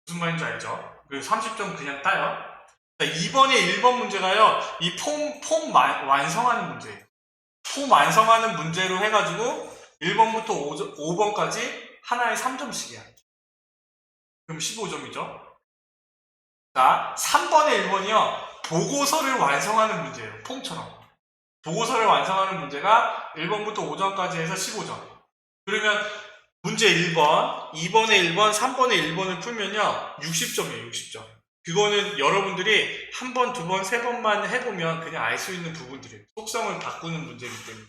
무슨 말인지 알죠? 그 30점 그냥 따요. 자, 2번에 1번 문제가요, 이 폼 완성하는 문제예요. 폼 완성하는 문제로 해가지고 1번부터 5번까지 하나에 3점씩이야. 그럼 15점이죠? 자, 3번에 1번이요, 보고서를 완성하는 문제예요. 폼처럼. 보고서를 완성하는 문제가 1번부터 5점까지 해서 15점. 그러면 문제 1번, 2번에 1번, 3번에 1번을 풀면요 60점이에요. 60점. 그거는 여러분들이 한 번, 두 번, 세 번만 해보면 그냥 알 수 있는 부분들이에요. 속성을 바꾸는 문제이기 때문에.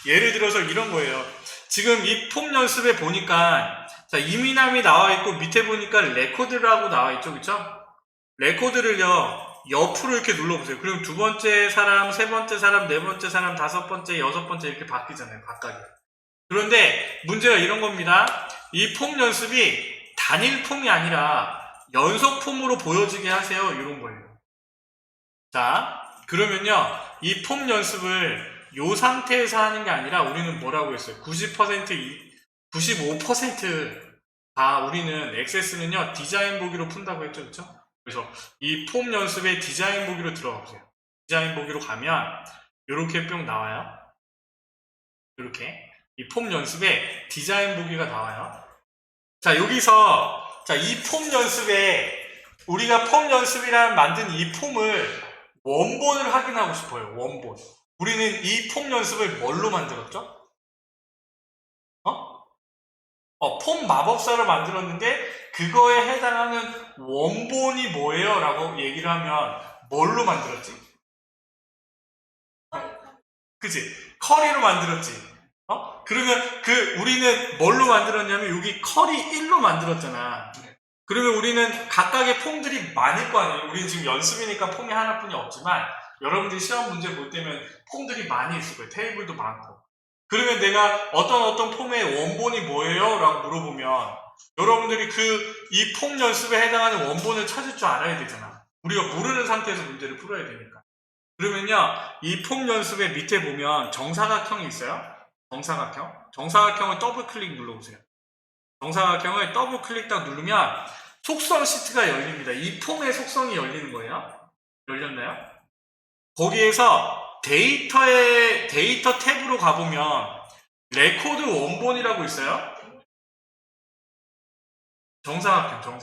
예를 들어서 이런 거예요. 지금 이 폼 연습에 보니까 자, 이민함이 나와 있고 밑에 보니까 레코드라고 나와 있죠. 그쵸? 레코드를요 옆으로 이렇게 눌러보세요. 그럼 두 번째 사람, 세 번째 사람, 네 번째 사람, 다섯 번째, 여섯 번째 이렇게 바뀌잖아요. 각각이. 그런데 문제가 이런 겁니다. 이 폼 연습이 단일 폼이 아니라 연속 폼으로 보여지게 하세요. 이런 거예요. 자, 그러면요 이 폼 연습을 이 상태에서 하는 게 아니라 우리는 뭐라고 했어요? 90%, 95% 다 우리는 액세스는요 디자인 보기로 푼다고 했죠. 그렇죠? 그래서 이 폼 연습의 디자인 보기로 들어가 보세요. 디자인 보기로 가면 이렇게 뿅 나와요. 이렇게 이 폼 연습에 디자인 보기가 나와요. 자, 여기서 자, 이 폼 연습에 우리가 폼 연습이란 만든 이 폼을 원본을 확인하고 싶어요. 원본. 우리는 이 폼 연습을 뭘로 만들었죠? 폼 마법사를 만들었는데 그거에 해당하는 원본이 뭐예요? 라고 얘기를 하면 뭘로 만들었지? 그치? 커리로 만들었지. 그러면 우리는 뭘로 만들었냐면 여기 커리 1로 만들었잖아. 그러면 우리는 각각의 폼들이 많을 거 아니에요. 우리는 지금 연습이니까 폼이 하나뿐이 없지만 여러분들이 시험 문제 볼 때면 폼들이 많이 있을 거예요. 테이블도 많고. 그러면 내가 어떤 폼의 원본이 뭐예요? 라고 물어보면 여러분들이 이 폼 연습에 해당하는 원본을 찾을 줄 알아야 되잖아. 우리가 모르는 상태에서 문제를 풀어야 되니까. 그러면요, 이 폼 연습의 밑에 보면 정사각형이 있어요. 정사각형. 정사각형을 더블 클릭 눌러보세요. 정사각형을 더블 클릭 딱 누르면 속성 시트가 열립니다. 이 폼의 속성이 열리는 거예요. 열렸나요? 거기에서 데이터 탭으로 가보면 레코드 원본이라고 있어요. 정사각형.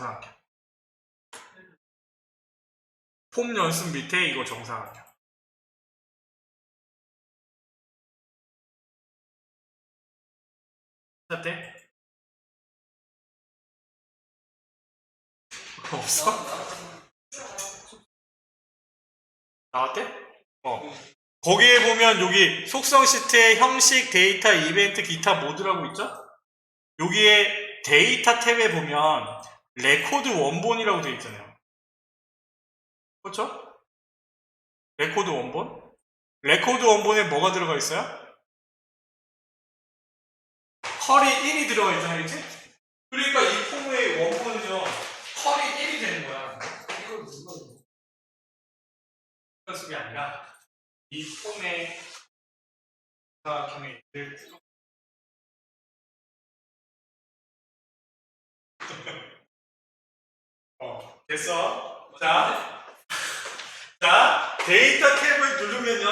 폼 연습 밑에 이거 정사각형. 찾대? 없어? 나왔대? 거기에 보면 여기 속성 시트에 형식, 데이터, 이벤트, 기타 모드라고 있죠? 여기에 데이터 탭에 보면 레코드 원본이라고 되어 있잖아요. 그렇죠? 레코드 원본? 레코드 원본에 뭐가 들어가 있어요? 컬이 1이 들어가 있잖아요, 그치? 그러니까 이 폼의 원본은요, 컬이 1이 되는 거야. 이걸 누가 연습이 아니라 이 폼의 사각형의 1을 됐어. 자, 데이터 탭을 누르면요,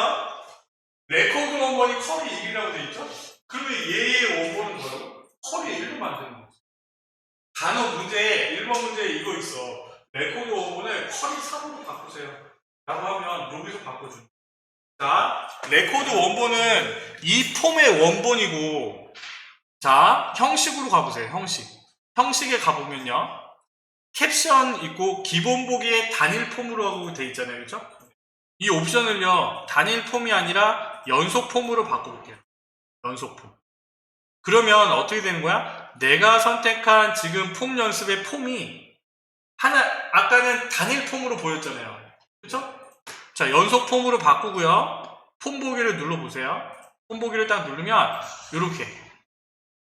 레코드 원본이 컬이 1이라고 되어 있죠? 그러면 얘의 원본은 뭐라고? 컬이 1로 만드는 거죠. 단어 문제에 1번 문제에 이거 있어. 레코드 원본을 컬이 3으로 바꾸세요. 라고 하면 여기서 바꿔줍니다. 자, 레코드 원본은 이 폼의 원본이고, 자, 형식으로 가보세요. 형식에 가보면요, 캡션 있고 기본 보기에 단일 폼으로 하고 돼 있잖아요. 그렇죠? 이 옵션을요, 단일 폼이 아니라 연속 폼으로 바꿔볼게요. 연속 폼. 그러면 어떻게 되는 거야? 내가 선택한 지금 폼 연습의 폼이 아까는 단일 폼으로 보였잖아요. 그렇죠? 자, 연속 폼으로 바꾸고요. 폼 보기를 눌러보세요. 폼 보기를 딱 누르면 이렇게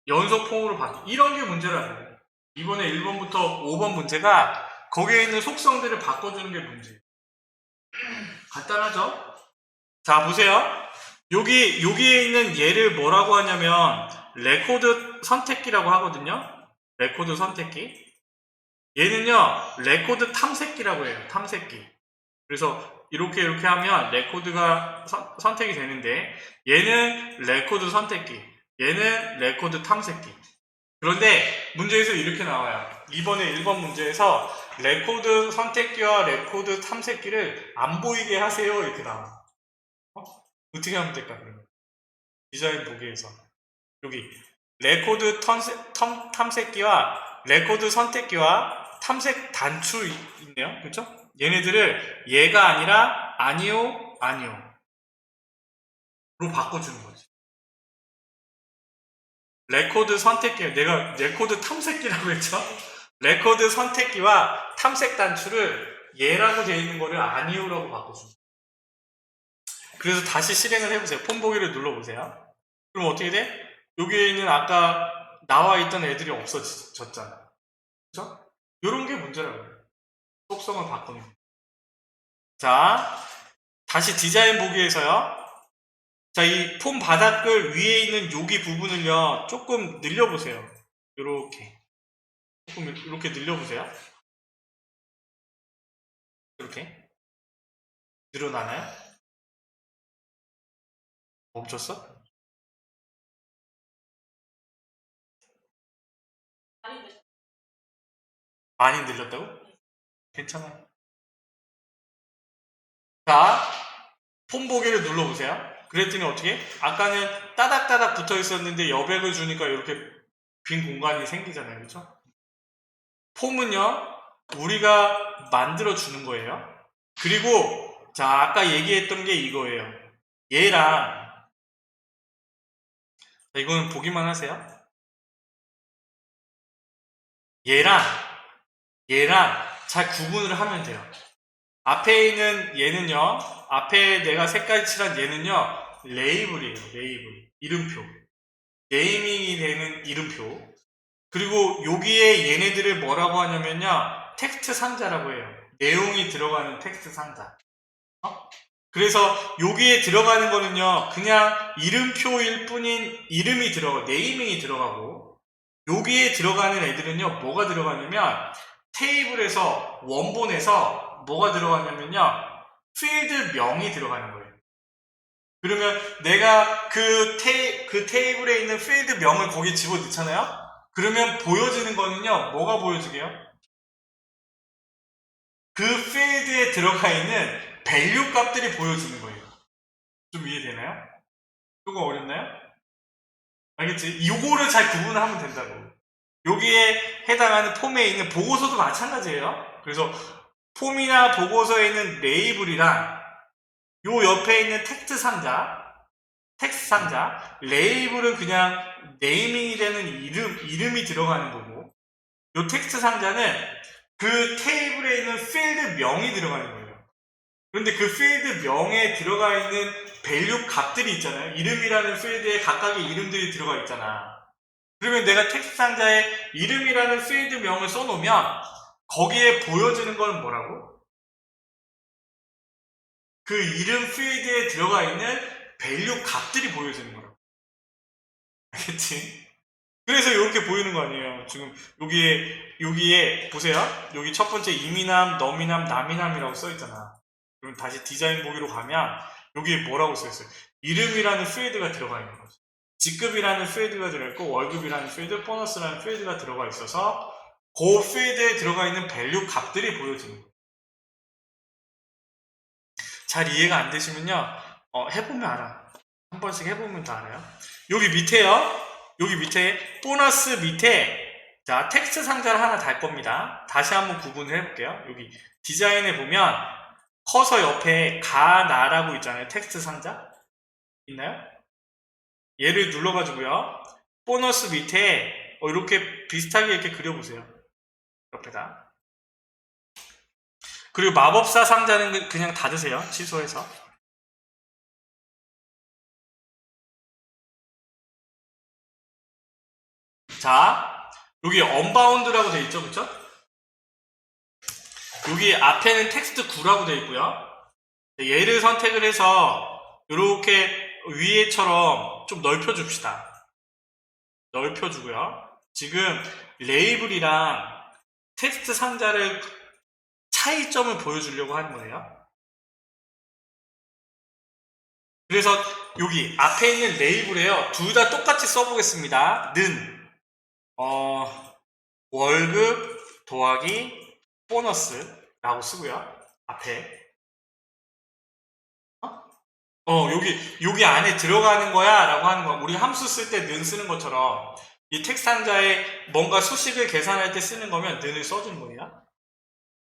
연속 폼으로 이런 게 문제라는 거예요. 이번에 1번부터 5번 문제가 거기에 있는 속성들을 바꿔주는 게 문제예요. 간단하죠? 자, 보세요. 여기에 있는 얘를 뭐라고 하냐면 레코드 선택기라고 하거든요. 레코드 선택기. 얘는요, 레코드 탐색기라고 해요. 탐색기. 그래서 이렇게 하면 레코드가 선택이 되는데 얘는 레코드 선택기, 얘는 레코드 탐색기. 그런데 문제에서 이렇게 나와요. 이번에 1번 문제에서 레코드 선택기와 레코드 탐색기를 안 보이게 하세요. 이렇게 나와. 어떻게 하면 될까, 그러면? 디자인 보기에서. 여기, 레코드 탐색기와 레코드 선택기와 탐색 단추 있네요. 그렇죠? 얘네들을 얘가 아니라 아니요 로 바꿔주는 거지. 레코드 선택기, 내가 레코드 탐색기라고 했죠? 레코드 선택기와 탐색 단추를 얘라고 되어 있는 거를 아니요라고 바꿔줍니다. 그래서 다시 실행을 해보세요. 폼 보기를 눌러보세요. 그럼 어떻게 돼? 여기에 있는 아까 나와 있던 애들이 없어졌잖아. 그렇죠? 이런 게 문제라고요. 속성을 바꾸는 거. 자, 다시 디자인 보기에서요. 자, 이 폼 바닥글 위에 있는 여기 부분을요, 조금 늘려보세요. 조금 이렇게 늘려보세요. 이렇게. 늘어나나요? 멈췄어? 많이 늘렸다고? 괜찮아요. 자, 폼 보기를 눌러보세요. 그랬더니 어떻게? 아까는 따닥따닥 붙어 있었는데 여백을 주니까 이렇게 빈 공간이 생기잖아요. 그렇죠? 폼은요, 우리가 만들어 주는 거예요. 그리고 자, 아까 얘기했던 게 이거예요. 얘랑 자, 이거는 보기만 하세요. 얘랑 잘 구분을 하면 돼요. 앞에 있는 얘는요, 앞에 내가 색깔 칠한 얘는요, 레이블이에요. 레이블, 이름표, 네이밍이 되는 이름표. 그리고 여기에 얘네들을 뭐라고 하냐면요, 텍스트 상자라고 해요. 내용이 들어가는 텍스트 상자. 그래서 여기에 들어가는 거는요, 그냥 이름표일 뿐인 이름이 네이밍이 들어가고, 여기에 들어가는 애들은요, 뭐가 들어가냐면, 테이블에서, 원본에서 뭐가 들어가냐면요, 필드 명이 들어가는 거예요. 그러면 내가 그 테이블에 있는 필드 명을 거기 집어넣잖아요? 그러면 보여지는 거는요, 뭐가 보여지게요? 그 필드에 들어가 있는 밸류 값들이 보여지는 거예요. 좀 이해되나요? 조금 어렵나요? 알겠지? 요거를 잘 구분하면 된다고. 여기에 해당하는 폼에 있는 보고서도 마찬가지예요. 그래서 폼이나 보고서에 있는 레이블이랑 요 옆에 있는 텍스트 상자, 레이블은 그냥 네이밍이 되는 이름이 들어가는 거고, 요 텍스트 상자는 그 테이블에 있는 필드 명이 들어가는 거예요. 그런데 그 필드 명에 들어가 있는 밸류 값들이 있잖아요. 이름이라는 필드에 각각의 이름들이 들어가 있잖아. 그러면 내가 텍스트 상자에 이름이라는 필드 명을 써놓으면 거기에 보여지는 건 뭐라고? 그 이름 필드에 들어가 있는 밸류 값들이 보여지는 거라고. 알겠지? 그래서 이렇게 보이는 거 아니에요. 지금 여기에 보세요. 여기 첫 번째 이미남, 너미남, 남이남이라고 써있잖아. 그럼 다시 디자인 보기로 가면 여기에 뭐라고 써있어요? 이름이라는 필드가 들어가 있는 거죠. 직급이라는 필드가 들어있고 월급이라는 필드, 보너스라는 필드가 들어가 있어서 그 필드에 들어가 있는 밸류 값들이 보여지는 거예요. 잘 이해가 안 되시면요. 해보면 알아. 한 번씩 해보면 다 알아요. 여기 밑에요. 여기 밑에 보너스 밑에 자 텍스트 상자를 하나 달 겁니다. 다시 한번 구분을 해볼게요. 여기 디자인에 보면 커서 옆에 가나라고 있잖아요. 텍스트 상자 있나요? 얘를 눌러가지고요. 보너스 밑에 이렇게 비슷하게 이렇게 그려보세요. 옆에다. 그리고 마법사 상자는 그냥 닫으세요. 취소해서. 자, 여기 언바운드라고 되어 있죠, 그쵸? 여기 앞에는 텍스트 9라고 되어 있고요. 얘를 선택을 해서 이렇게 위에처럼 좀 넓혀줍시다. 넓혀주고요. 지금 레이블이랑 텍스트 상자를 차이점을 보여주려고 하는 거예요. 그래서 여기 앞에 있는 레이블에요. 둘 다 똑같이 써보겠습니다. 월급 더하기 보너스라고 쓰고요. 앞에 여기 안에 들어가는 거야 라고 하는 거. 우리 함수 쓸 때 는 쓰는 것처럼 이 텍스트 상자에 뭔가 수식을 계산할 때 쓰는 거면 는을 써주는 거예요.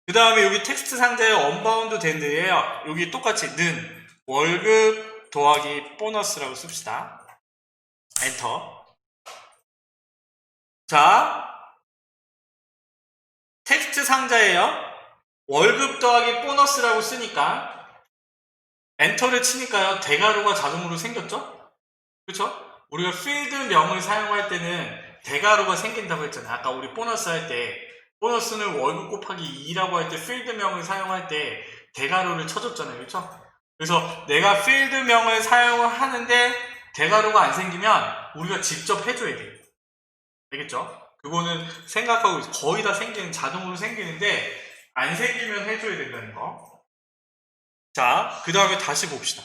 그 다음에 여기 텍스트 상자에 언바운드 된 데에요. 여기 똑같이 는 월급 더하기 보너스라고 씁시다. 엔터. 자, 텍스트 상자에요. 월급 더하기 보너스라고 쓰니까 엔터를 치니까요. 대괄호가 자동으로 생겼죠? 그렇죠? 우리가 필드명을 사용할 때는 대괄호가 생긴다고 했잖아요. 아까 우리 보너스 할 때 보너스는 월급 곱하기 2라고 할 때 필드명을 사용할 때 대괄호를 쳐줬잖아요. 그렇죠? 그래서 내가 필드명을 사용을 하는데 대괄호가 안 생기면 우리가 직접 해줘야 돼요. 알겠죠? 그거는 생각하고 있어요. 거의 다 자동으로 생기는데 안 생기면 해줘야 된다는 거. 자, 그 다음에 다시 봅시다.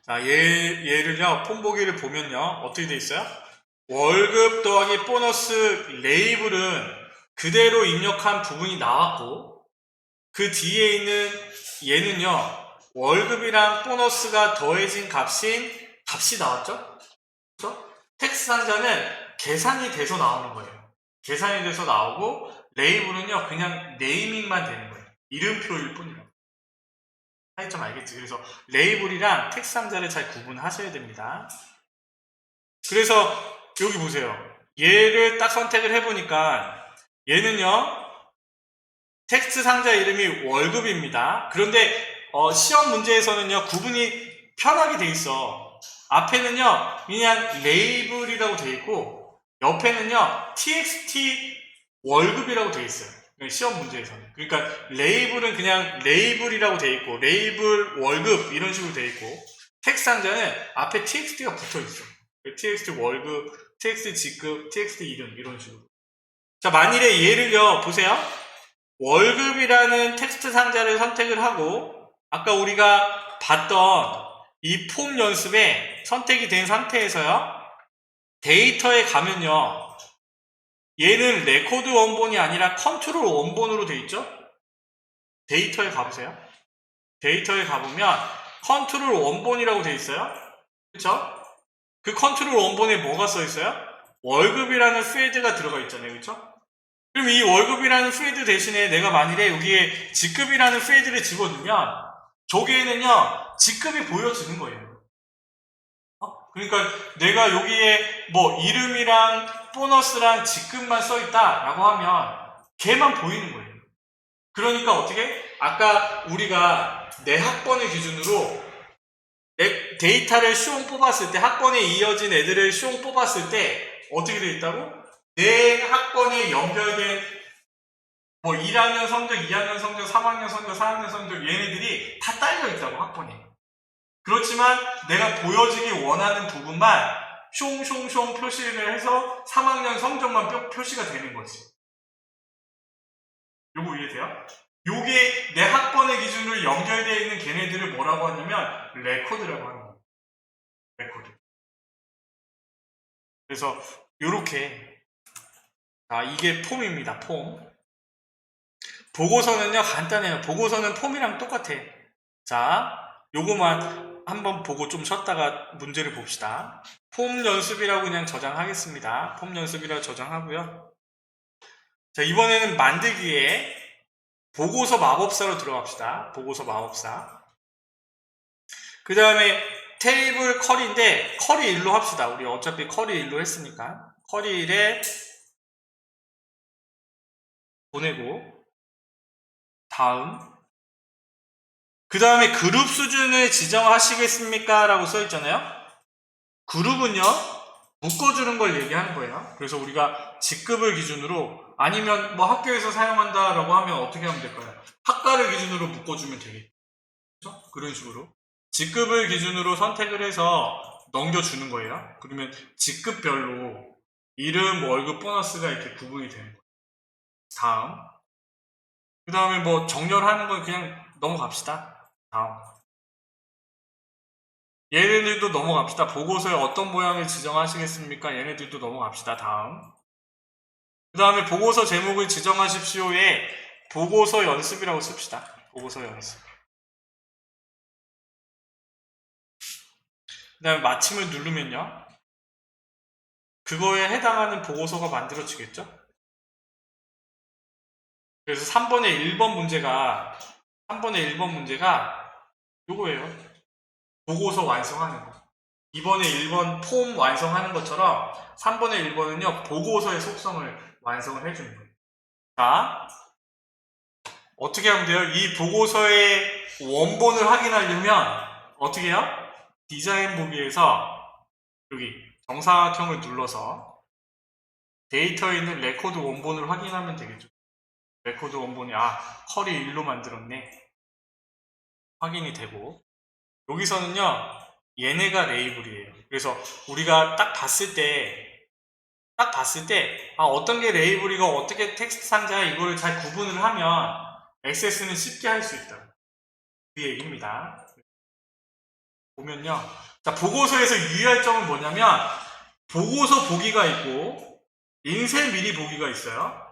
자, 얘를요, 폼 보기를 보면요, 어떻게 돼 있어요? 월급 더하기 보너스 레이블은 그대로 입력한 부분이 나왔고, 그 뒤에 있는 얘는요, 월급이랑 보너스가 더해진 값이 나왔죠? 그렇죠? 텍스트 상자는 계산이 돼서 나오는 거예요. 계산이 돼서 나오고 레이블은요 그냥 네이밍만 되는 거예요. 이름표일 뿐이라고. 차이점 알겠지? 그래서 레이블이랑 텍스트 상자를 잘 구분하셔야 됩니다. 그래서 여기 보세요. 얘를 딱 선택을 해보니까 얘는요 텍스트 상자 이름이 월급입니다. 그런데 시험 문제에서는요 구분이 편하게 돼 있어. 앞에는요 그냥 레이블이라고 돼 있고 옆에는요 txt 월급이라고 돼 있어요. 시험 문제에서는. 그러니까 레이블은 그냥 레이블이라고 돼 있고 레이블 월급 이런 식으로 돼 있고 텍스트 상자는 앞에 txt가 붙어 있어. txt 월급, txt 직급, txt 이름 이런 식으로. 자, 만일에 얘를요 보세요. 월급이라는 텍스트 상자를 선택을 하고 아까 우리가 봤던 이 폼 연습에 선택이 된 상태에서요 데이터에 가면요 얘는 레코드 원본이 아니라 컨트롤 원본으로 돼 있죠. 데이터에 가보세요. 데이터에 가보면 컨트롤 원본이라고 돼 있어요. 그쵸? 그 컨트롤 원본에 뭐가 써 있어요? 월급이라는 필드가 들어가 있잖아요. 그쵸? 그럼 이 월급이라는 필드 대신에 내가 만일에 여기에 직급이라는 필드를 집어넣으면 저기에는요 직급이 보여지는 거예요. 그러니까 내가 여기에 뭐 이름이랑 보너스랑 직급만 써있다 라고 하면 걔만 보이는 거예요. 그러니까 어떻게? 아까 우리가 내 학번을 기준으로 내 데이터를 숑 뽑았을 때 학번에 이어진 애들을 숑 뽑았을 때 어떻게 되어 있다고? 내 학번에 연결된 뭐 1학년 성적, 2학년 성적, 3학년 성적, 4학년 성적 얘네들이 다 딸려 있다고 학번에. 그렇지만 내가 보여지기 원하는 부분만 숑숑숑 표시를 해서 3학년 성적만 표시가 되는 거지. 요거 이해돼요? 요게 내 학번의 기준으로 연결되어 있는 걔네들을 뭐라고 하냐면 레코드라고 하는 거예요. 레코드. 그래서 요렇게 이게 폼입니다. 폼. 보고서는요 간단해요. 보고서는 폼이랑 똑같아. 자, 요거만 한번 보고 좀 쉬었다가 문제를 봅시다. 폼 연습이라고 그냥 저장하겠습니다. 폼 연습이라고 저장하고요. 자, 이번에는 만들기에 보고서 마법사로 들어갑시다. 보고서 마법사. 그 다음에 테이블 쿼리인데 쿼리 1로 합시다. 우리 어차피 쿼리 1로 했으니까 쿼리 1에 보내고 다음 그 다음에 그룹 수준을 지정하시겠습니까? 라고 써있잖아요. 그룹은요 묶어주는 걸 얘기하는 거예요. 그래서 우리가 직급을 기준으로 아니면 뭐 학교에서 사용한다 라고 하면 어떻게 하면 될까요? 학과를 기준으로 묶어주면 되겠죠. 그런 식으로 직급을 기준으로 선택을 해서 넘겨주는 거예요. 그러면 직급별로 이름, 월급, 보너스가 이렇게 구분이 되는 거예요. 다음 그 다음에 뭐 정렬하는 건 그냥 넘어갑시다. 다음 얘네들도 넘어갑시다. 보고서에 어떤 모양을 지정하시겠습니까? 얘네들도 넘어갑시다. 다음 그 다음에 보고서 제목을 지정하십시오에 보고서 연습이라고 씁시다. 보고서 연습. 그 다음에 마침을 누르면요 그거에 해당하는 보고서가 만들어지겠죠? 그래서 3번의 1번 문제가 요거예요. 보고서 완성하는 거. 2번에 1번 폼 완성하는 것처럼 3번에 1번은요 보고서의 속성을 완성을 해주는 거예요. 자, 어떻게 하면 돼요? 이 보고서의 원본을 확인하려면 어떻게 해요? 디자인 보기에서 여기 정사각형을 눌러서 데이터에 있는 레코드 원본을 확인하면 되겠죠. 레코드 원본이 쿼리 1로 만들었네. 확인이 되고 여기서는요 얘네가 레이블이에요. 그래서 우리가 딱 봤을 때 어떤 게 레이블이고 어떻게 텍스트 상자에 이거를 잘 구분을 하면 액세스는 쉽게 할 수 있다. 그 얘기입니다. 보면요. 자, 보고서에서 유의할 점은 뭐냐면 보고서 보기가 있고 인쇄 미리 보기가 있어요.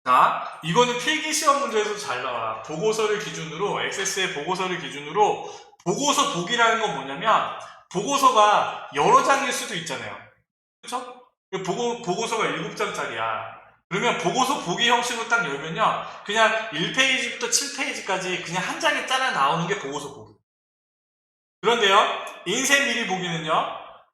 자, 이거는 필기시험 문제에서 잘 나와. 보고서를 기준으로, 액세스의 보고서를 기준으로 보고서 보기라는 건 뭐냐면 보고서가 여러 장일 수도 있잖아요. 그렇죠? 보고서가 7장짜리야. 그러면 보고서 보기 형식으로 딱 열면요. 그냥 1페이지부터 7페이지까지 그냥 한 장에 잘라 나오는 게 보고서 보기. 그런데요, 인쇄 미리 보기는요,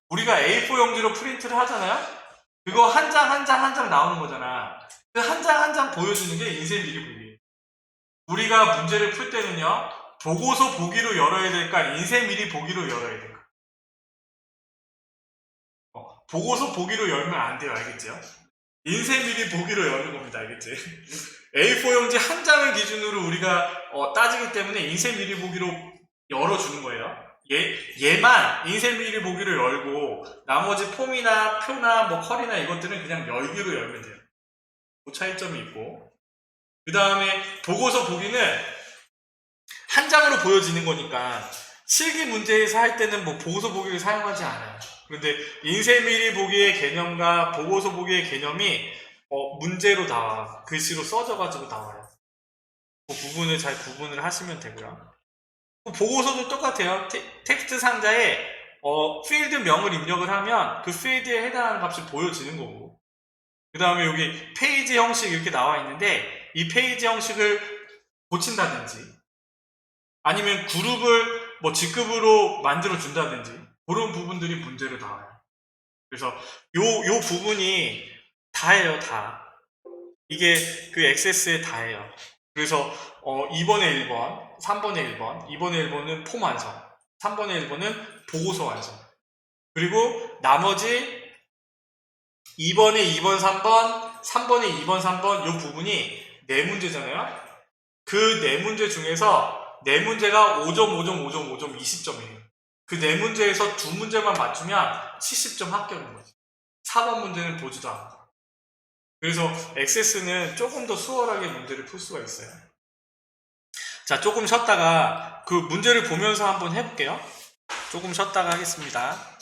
우리가 A4 용지로 프린트를 하잖아요? 그거 한 장 한 장 한 장 나오는 거잖아. 그 한 장 한 장 보여주는 게 인쇄 미리 보기. 우리가 문제를 풀 때는요, 보고서 보기로 열어야 될까, 인쇄 미리 보기로 열어야 될까? 보고서 보기로 열면 안 돼요, 알겠죠? 인쇄 미리 보기로 여는 겁니다, 알겠지? A4 용지 한 장을 기준으로 우리가 따지기 때문에 인쇄 미리 보기로 열어주는 거예요. 얘만 인쇄 미리 보기로 열고 나머지 폼이나 표나 뭐 컬이나 이것들은 그냥 열기로 열면 돼요. 그 차이점이 있고, 그 다음에 보고서 보기는 한 장으로 보여지는 거니까 실기 문제에서 할 때는 뭐 보고서 보기를 사용하지 않아요. 그런데 인쇄 미리 보기의 개념과 보고서 보기의 개념이 문제로 나와, 글씨로 써져가지고 나와요. 그 부분을 잘 구분을 하시면 되고요. 보고서도 똑같아요. 텍스트 상자에 필드명을 입력을 하면 그 필드에 해당하는 값이 보여지는 거고, 그 다음에 여기 페이지 형식 이렇게 나와 있는데 이 페이지 형식을 고친다든지 아니면 그룹을 뭐 직급으로 만들어 준다든지 그런 부분들이 문제로 나와요. 그래서 요 부분이 다예요, 다. 이게 그 액세스의 다예요. 그래서 2번에 1번, 3번에 1번, 2번에 1번은 폼 완성, 3번에 1번은 보고서 완성. 그리고 나머지 2번에 2번, 3번, 3번에 2번, 3번 이 부분이 4문제잖아요. 그 4문제 중에서 4문제가 5점, 5점, 5점, 5점, 20점이에요. 그 4문제에서 2문제만 맞추면 70점 합격인 거지. 4번 문제는 보지도 않고. 그래서 액세스는 조금 더 수월하게 문제를 풀 수가 있어요. 자, 조금 쉬었다가 그 문제를 보면서 한번 해볼게요. 조금 쉬었다가 하겠습니다.